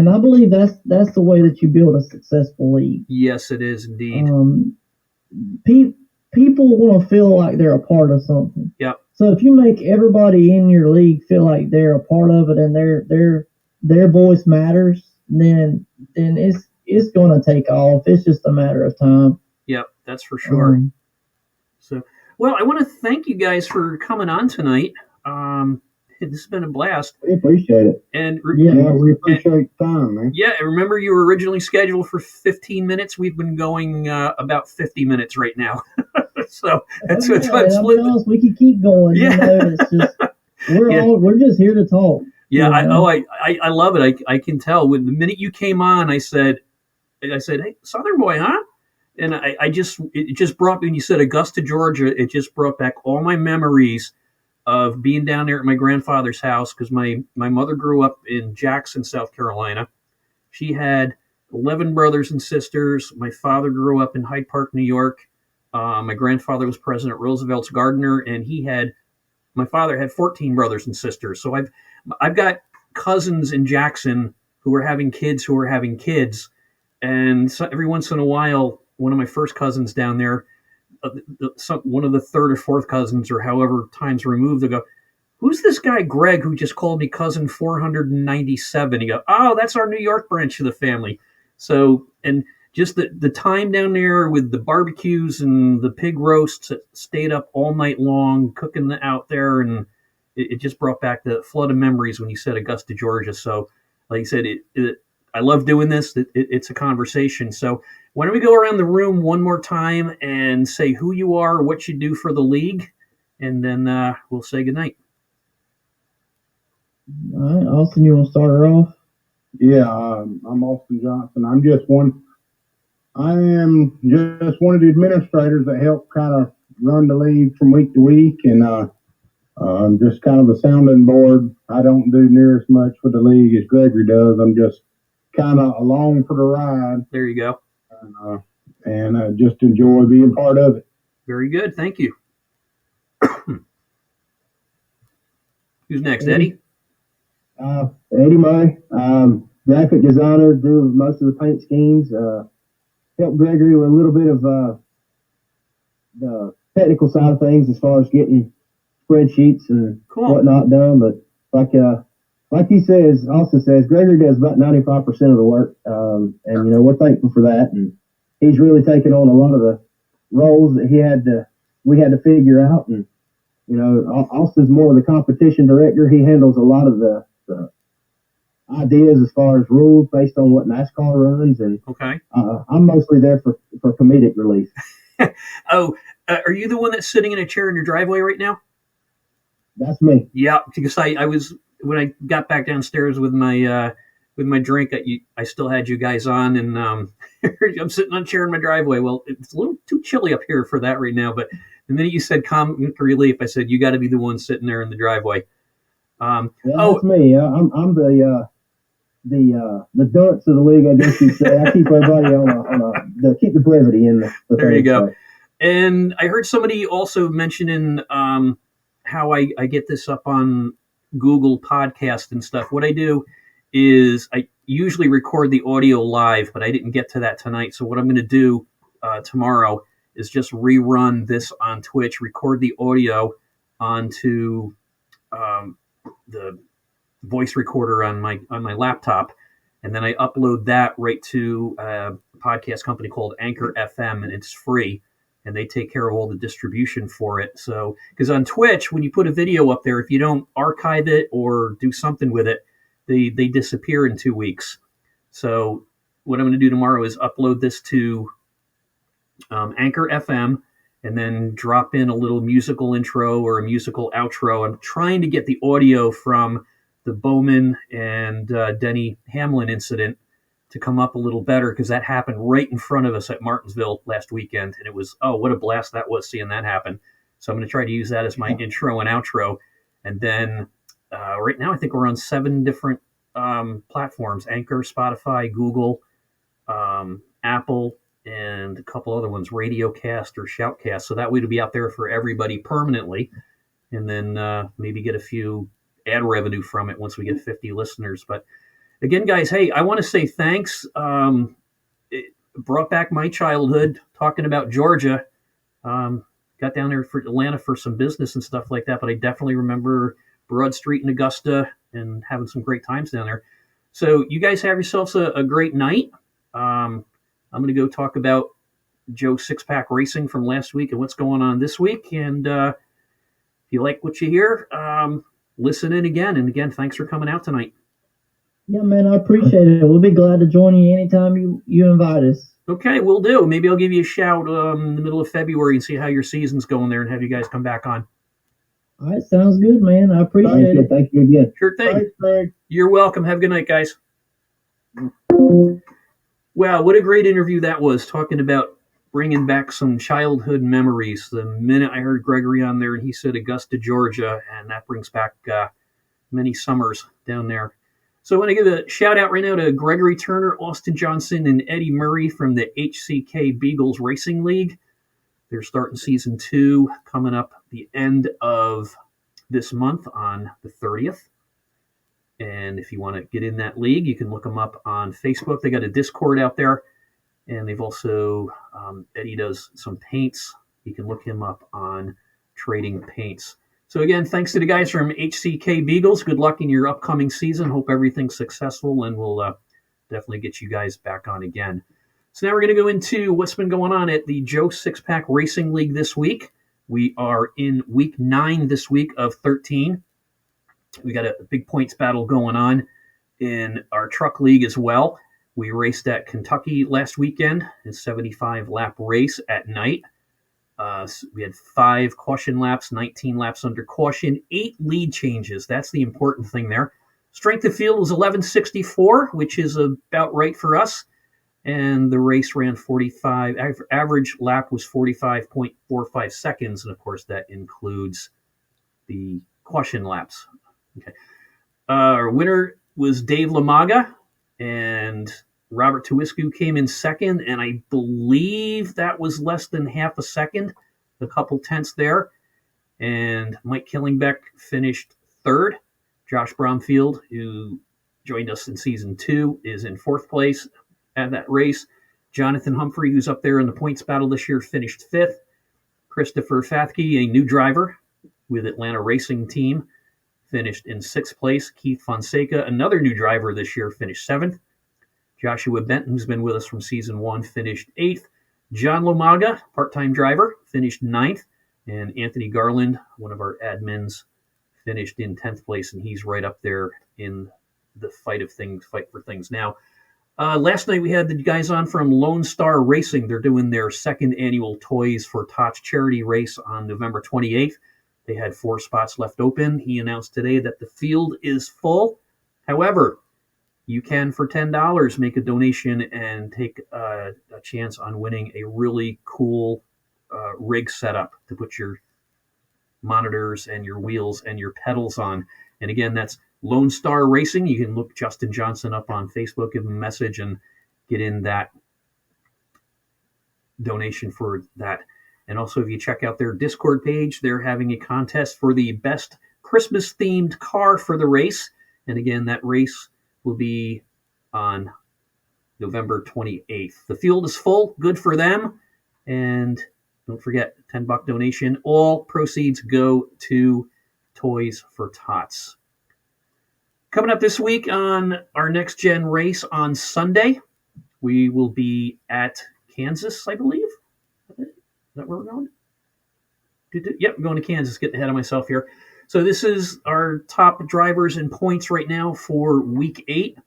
A: I believe that's the way that you build a successful league.
B: Yes, it is indeed.
A: People want to feel like they're a part of something.
B: Yeah.
A: So if you make everybody in your league feel like they're a part of it and their voice matters, then it's going to take off. It's just a matter of time.
B: Yep, that's for sure. So, well, I want to thank you guys for coming on tonight. This has been a blast.
C: We appreciate it.
B: And
C: we appreciate time, man.
B: Yeah, remember you were originally scheduled for 15 minutes. We've been going about 50 minutes right now. So that's what's
A: honest, we could keep going.
B: Yeah.
A: It's just we're just here to talk.
B: Yeah, I love it. I can tell. When the minute you came on, I said, hey, Southern boy, huh? And it just brought me, when you said Augusta, Georgia, it just brought back all my memories of being down there at my grandfather's house, because my mother grew up in Jackson, South Carolina. She had 11 brothers and sisters. My father grew up in Hyde Park, New York. My grandfather was President Roosevelt's gardener, and my father had 14 brothers and sisters. So I've got cousins in Jackson who are having kids, and so every once in a while, one of my first cousins down there, one of the third or fourth cousins, or however times removed, they go, "Who's this guy Greg who just called me cousin 497?" You go, "Oh, that's our New York branch of the family." So, and just the time down there with the barbecues and the pig roasts, stayed up all night long cooking out there, and it just brought back the flood of memories when you said Augusta, Georgia. So, like you said, I love doing this. It's a conversation. So why don't we go around the room one more time and say who you are, what you do for the league, and then we'll say goodnight.
A: All right, Austin, you want to start her off?
C: Yeah, I'm Austin Johnson. I am just one of the administrators that help kind of run the league from week to week, and I'm just kind of a sounding board. I don't do near as much for the league as Gregory does. I'm just kind of along for the ride.
B: There you go.
C: And just enjoy being part of it.
B: Very good. Thank you. Who's next, Eddie?
D: Eddie Murray, graphic designer, do most of the paint schemes. Help Gregory with a little bit of the technical side of things as far as getting spreadsheets and whatnot done. But like he says, also says, Gregory does about 95% of the work, and we're thankful for that. And he's really taken on a lot of the roles that we had to figure out. And Austin's more of the competition director. He handles a lot of the ideas as far as rules based on what NASCAR runs, and I'm mostly there for comedic relief.
B: Are you the one that's sitting in a chair in your driveway right now?
D: That's me.
B: Yeah, because I was, when I got back downstairs with my drink, I still had you guys on, and I'm sitting on a chair in my driveway. Well, it's a little too chilly up here for that right now, but The minute you said comic relief, I said, you got to be the one sitting there in the driveway.
D: That's me. I'm the dunce of the league, I guess you'd say. I keep everybody keep the brevity in the
B: there
D: thing,
B: you go.
D: So.
B: And I heard somebody also mentioning how I get this up on Google Podcast and stuff. What I do is I usually record the audio live, but I didn't get to that tonight. So what I'm going to do tomorrow is just rerun this on Twitch, record the audio onto the voice recorder on my laptop, and then I upload that right to a podcast company called Anchor FM, and it's free, and they take care of all the distribution for it. So, because on Twitch, when you put a video up there, if you don't archive it or do something with it, they disappear in 2 weeks. So what I'm going to do tomorrow is upload this to Anchor FM, and then drop in a little musical intro or a musical outro. I'm trying to get the audio from the Bowman and Denny Hamlin incident to come up a little better, because that happened right in front of us at Martinsville last weekend, and it was, what a blast that was seeing that happen. So I'm going to try to use that as my intro and outro. And then right now I think we're on 7 different platforms: Anchor, Spotify, Google, Apple, and a couple other ones, Radiocast or Shoutcast. So that way it'll be out there for everybody permanently, and then maybe get a few ad revenue from it once we get 50 listeners. But again, guys, hey, I want to say thanks. It brought back my childhood talking about Georgia. Got down there for Atlanta for some business and stuff like that, but I definitely remember Broad Street in Augusta and having some great times down there. So you guys have yourselves a great night. I'm going to go talk about Joe Six-Pack Racing from last week and what's going on this week. And if you like what you hear, listen in again. And again, thanks for coming out tonight.
A: Yeah, man, I appreciate it. We'll be glad to join you anytime you invite us.
B: Okay, we'll do. Maybe I'll give you a shout in the middle of February and see how your season's going there and have you guys come back on.
A: All right, sounds good, man. I appreciate it.
D: Thank you again.
B: Sure thing.
C: Thanks, Greg.
B: You're welcome. Have a good night, guys. Wow, what a great interview that was, talking about bringing back some childhood memories. The minute I heard Gregory on there and he said Augusta, Georgia, and that brings back many summers down there. So I want to give a shout out right now to Gregory Turner, Austin Johnson, and Eddie Murray from the HCK Beagles Racing League. They're starting season 2 coming up the end of this month on the 30th. And if you want to get in that league, you can look them up on Facebook. They got a Discord out there. And they've also, Eddie does some paints. You can look him up on Trading Paints. So again, thanks to the guys from HCK Beagles. Good luck in your upcoming season. Hope everything's successful, and we'll definitely get you guys back on again. So now we're going to go into what's been going on at the Joe Six-Pack Racing League this week. We are in week 9 this week of 13. We got a big points battle going on in our truck league as well. We raced at Kentucky last weekend, a 75-lap race at night. We had 5 caution laps, 19 laps under caution, 8 lead changes. That's the important thing there. Strength of field was 1164, which is about right for us. And the race ran 45. Average lap was 45.45 seconds. And, of course, that includes the caution laps. Okay. Our winner was Dave Lamaga, and Robert Tuiscu came in second, and I believe that was less than half a second, a couple tenths there. And Mike Killingbeck finished third. Josh Bromfield, who joined us in season 2, is in 4th place at that race. Jonathan Humphrey, who's up there in the points battle this year, finished 5th. Christopher Fathke, a new driver with Atlanta Racing Team, finished in 6th place. Keith Fonseca, another new driver this year, finished 7th. Joshua Benton, who's been with us from season 1, finished 8th. John Lomaga, part-time driver, finished 9th. And Anthony Garland, one of our admins, finished in 10th place, and he's right up there in the fight for things now. Last night we had the guys on from Lone Star Racing. They're doing their 2nd annual Toys for Tots charity race on November 28th. They had 4 spots left open. He announced today that the field is full. However, you can, for $10, make a donation and take a chance on winning a really cool rig setup to put your monitors and your wheels and your pedals on. And again, that's Lone Star Racing. You can look Justin Johnson up on Facebook, give him a message, and get in that donation for that. And also, if you check out their Discord page, they're having a contest for the best Christmas-themed car for the race. And again, that race will be on November 28th. The field is full. Good for them. And don't forget, $10 donation. All proceeds go to Toys for Tots. Coming up this week on our Next Gen race on Sunday, we will be at Kansas, I believe. Is that where we're going? Yep, I'm going to Kansas. Getting ahead of myself here. So this is our top drivers in points right now for Week 8.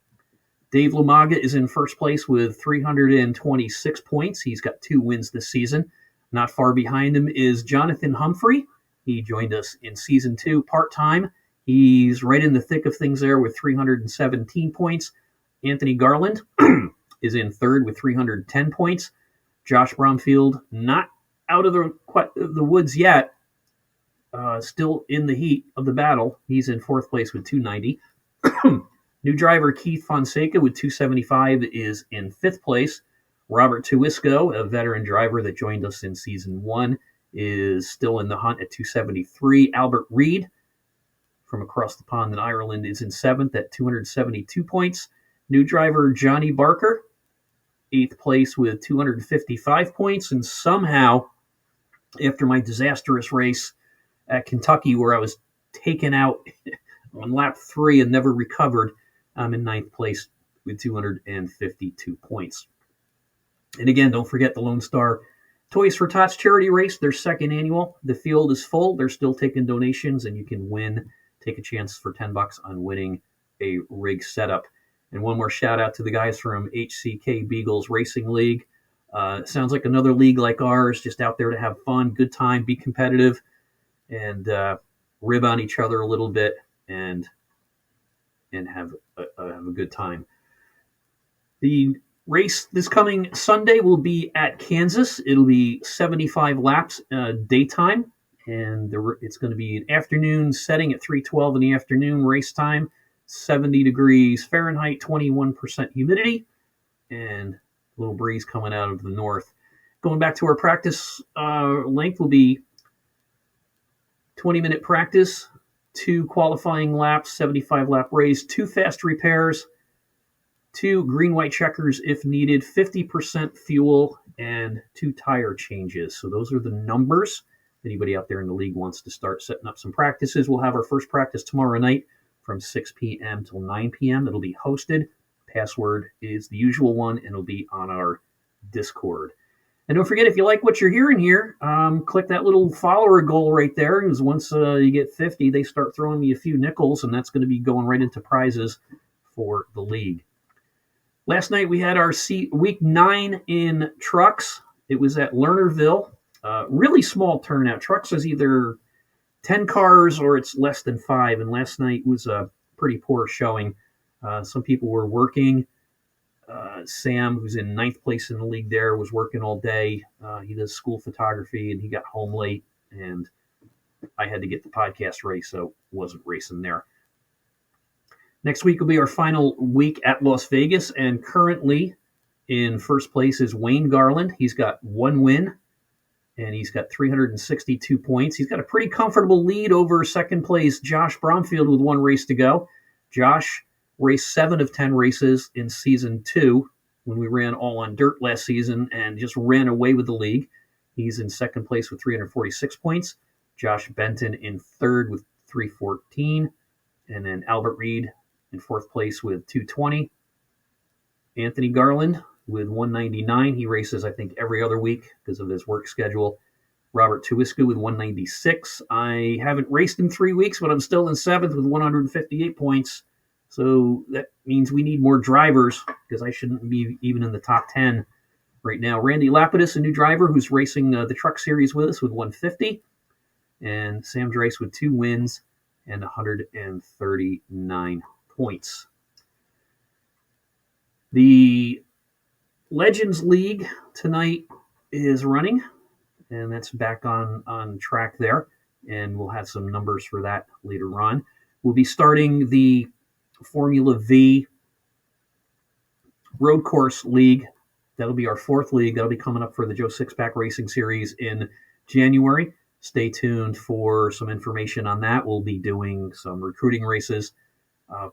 B: Dave Lamaga is in first place with 326 points. He's got 2 wins this season. Not far behind him is Jonathan Humphrey. He joined us in Season 2 part-time. He's right in the thick of things there with 317 points. Anthony Garland is in third with 310 points. Josh Bromfield, not out of the woods yet, still in the heat of the battle. He's in fourth place with 290. New driver Keith Fonseca with 275 is in fifth place. Robert Tuisco, a veteran driver that joined us in Season 1, is still in the hunt at 273. Albert Reed from across the pond in Ireland is in seventh at 272 points. New driver Johnny Barker, eighth place with 255 points. And somehow, after my disastrous race at Kentucky where I was taken out on lap 3 and never recovered, I'm in ninth place with 252 points. And again, don't forget the Lone Star Toys for Tots charity race, their second annual. The field is full. They're still taking donations, and you can take a chance for $10 on winning a rig setup. And one more shout out to the guys from HCK Beagles Racing League. Sounds like another league like ours, just out there to have fun, good time, be competitive, and rib on each other a little bit and have a good time. The race this coming Sunday will be at Kansas. It'll be 75 laps daytime, and it's going to be an afternoon setting at 3:12 in the afternoon race time, 70 degrees Fahrenheit, 21% humidity, and a little breeze coming out of the north. Going back to our practice length will be 20-minute practice, 2 qualifying laps, 75-lap race, 2 fast repairs, 2 green-white checkers if needed, 50% fuel, and 2 tire changes. So those are the numbers. If anybody out there in the league wants to start setting up some practices, we'll have our first practice tomorrow night from 6 p.m. till 9 p.m. It'll be hosted. Password is the usual one, and it'll be on our Discord. And don't forget, if you like what you're hearing here, click that little follower goal right there. Because once you get 50, they start throwing me a few nickels, and that's going to be going right into prizes for the league. Last night we had our week 9 in trucks. It was at Lernerville. Really small turnout. Trucks is either 10 cars or it's less than 5. And last night was a pretty poor showing. Some people were working. Sam, who's in 9th place in the league there, was working all day. He does school photography, and he got home late. And I had to get the podcast race, so wasn't racing there. Next week will be our final week at Las Vegas, and currently in first place is Wayne Garland. He's got 1 win, and he's got 362 points. He's got a pretty comfortable lead over second place Josh Bromfield with 1 race to go. Josh raced 7 of 10 races in Season 2 when we ran all on dirt last season and just ran away with the league. He's in second place with 346 points. Josh Benton in third with 314, and then Albert Reed in fourth place with 220. Anthony Garland with 199. He races, I think, every other week because of his work schedule. Robert Tuisco with 196. I haven't raced in 3 weeks, but I'm still in 7th with 158 points. So that means we need more drivers because I shouldn't be even in the top 10 right now. Randy Lapidus, a new driver who's racing the truck series with us with 150. And Sam Draiss with 2 wins and 139 points. The Legends League tonight is running, and that's back on track there. And we'll have some numbers for that later on. We'll be starting the Formula V Road Course League. That'll be our fourth league. That'll be coming up for the Joe Sixpack Racing Series in January. Stay tuned for some information on that. We'll be doing some recruiting races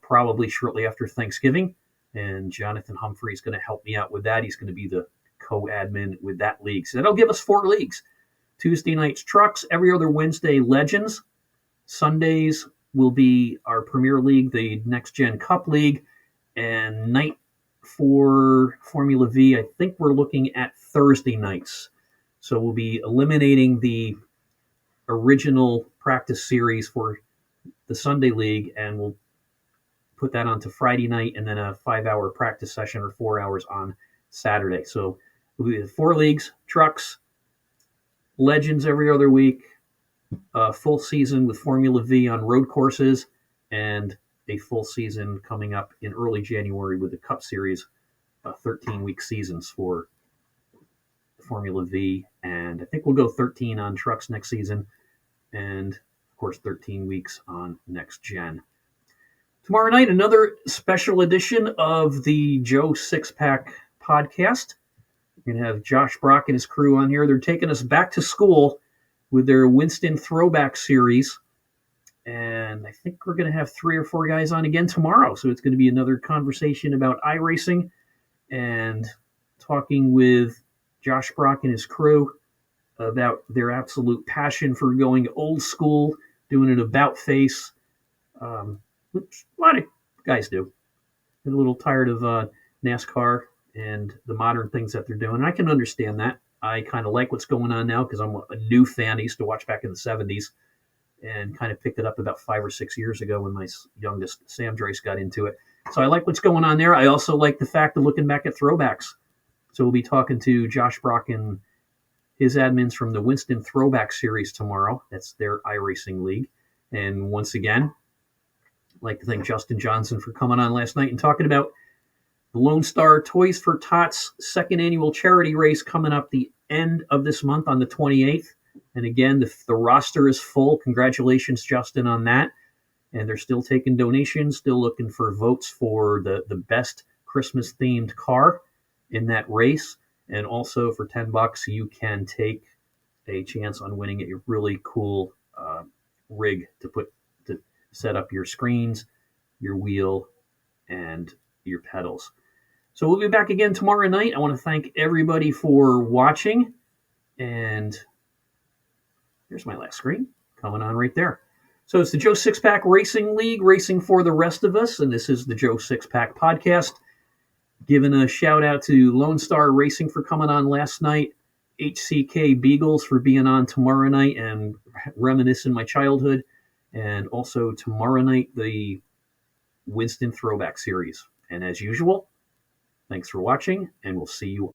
B: probably shortly after Thanksgiving. And Jonathan Humphrey is going to help me out with that. He's going to be the co-admin with that league. So that'll give us 4 leagues. Tuesday nights, trucks. Every other Wednesday, legends. Sundays will be our Premier League, the Next Gen Cup League. And night for Formula V, I think we're looking at Thursday nights. So we'll be eliminating the original practice series for the Sunday League, and we'll put that onto Friday night and then a 5-hour practice session or 4 hours on Saturday. So we'll be 4 leagues, trucks, legends every other week, a full season with Formula V on road courses, and a full season coming up in early January with the Cup Series, 13-week seasons for Formula V. And I think we'll go 13 on trucks next season, and of course 13 weeks on Next Gen. Tomorrow night, another special edition of the Joe Sixpack podcast. We're going to have Josh Brock and his crew on here. They're taking us back to school with their Winston Throwback Series. And I think we're going to have 3 or 4 guys on again tomorrow. So it's going to be another conversation about iRacing and talking with Josh Brock and his crew about their absolute passion for going old school, doing an about face, which a lot of guys do. They're a little tired of NASCAR and the modern things that they're doing. And I can understand that. I kind of like what's going on now because I'm a new fan. I used to watch back in the 70s and kind of picked it up about 5 or 6 years ago when my youngest, Sam Draiss, got into it. So I like what's going on there. I also like the fact of looking back at throwbacks. So we'll be talking to Josh Brock and his admins from the Winston Throwback Series tomorrow. That's their iRacing league. And once again, I'd like to thank Justin Johnson for coming on last night and talking about the Lone Star Toys for Tots second annual charity race coming up the end of this month on the 28th. And again, the roster is full. Congratulations, Justin, on that. And they're still taking donations, still looking for votes for the best Christmas-themed car in that race. And also for $10, you can take a chance on winning a really cool rig to set up your screens, your wheel, and your pedals. So we'll be back again tomorrow night. I want to thank everybody for watching. And here's my last screen coming on right there. So it's the Joe Sixpack Racing League, racing for the rest of us. And this is the Joe Sixpack podcast. Giving a shout out to Lone Star Racing for coming on last night, HCK Beagles for being on tomorrow night and reminiscing my childhood, and also tomorrow night, the Winston Throwback Series. And as usual, thanks for watching, and we'll see you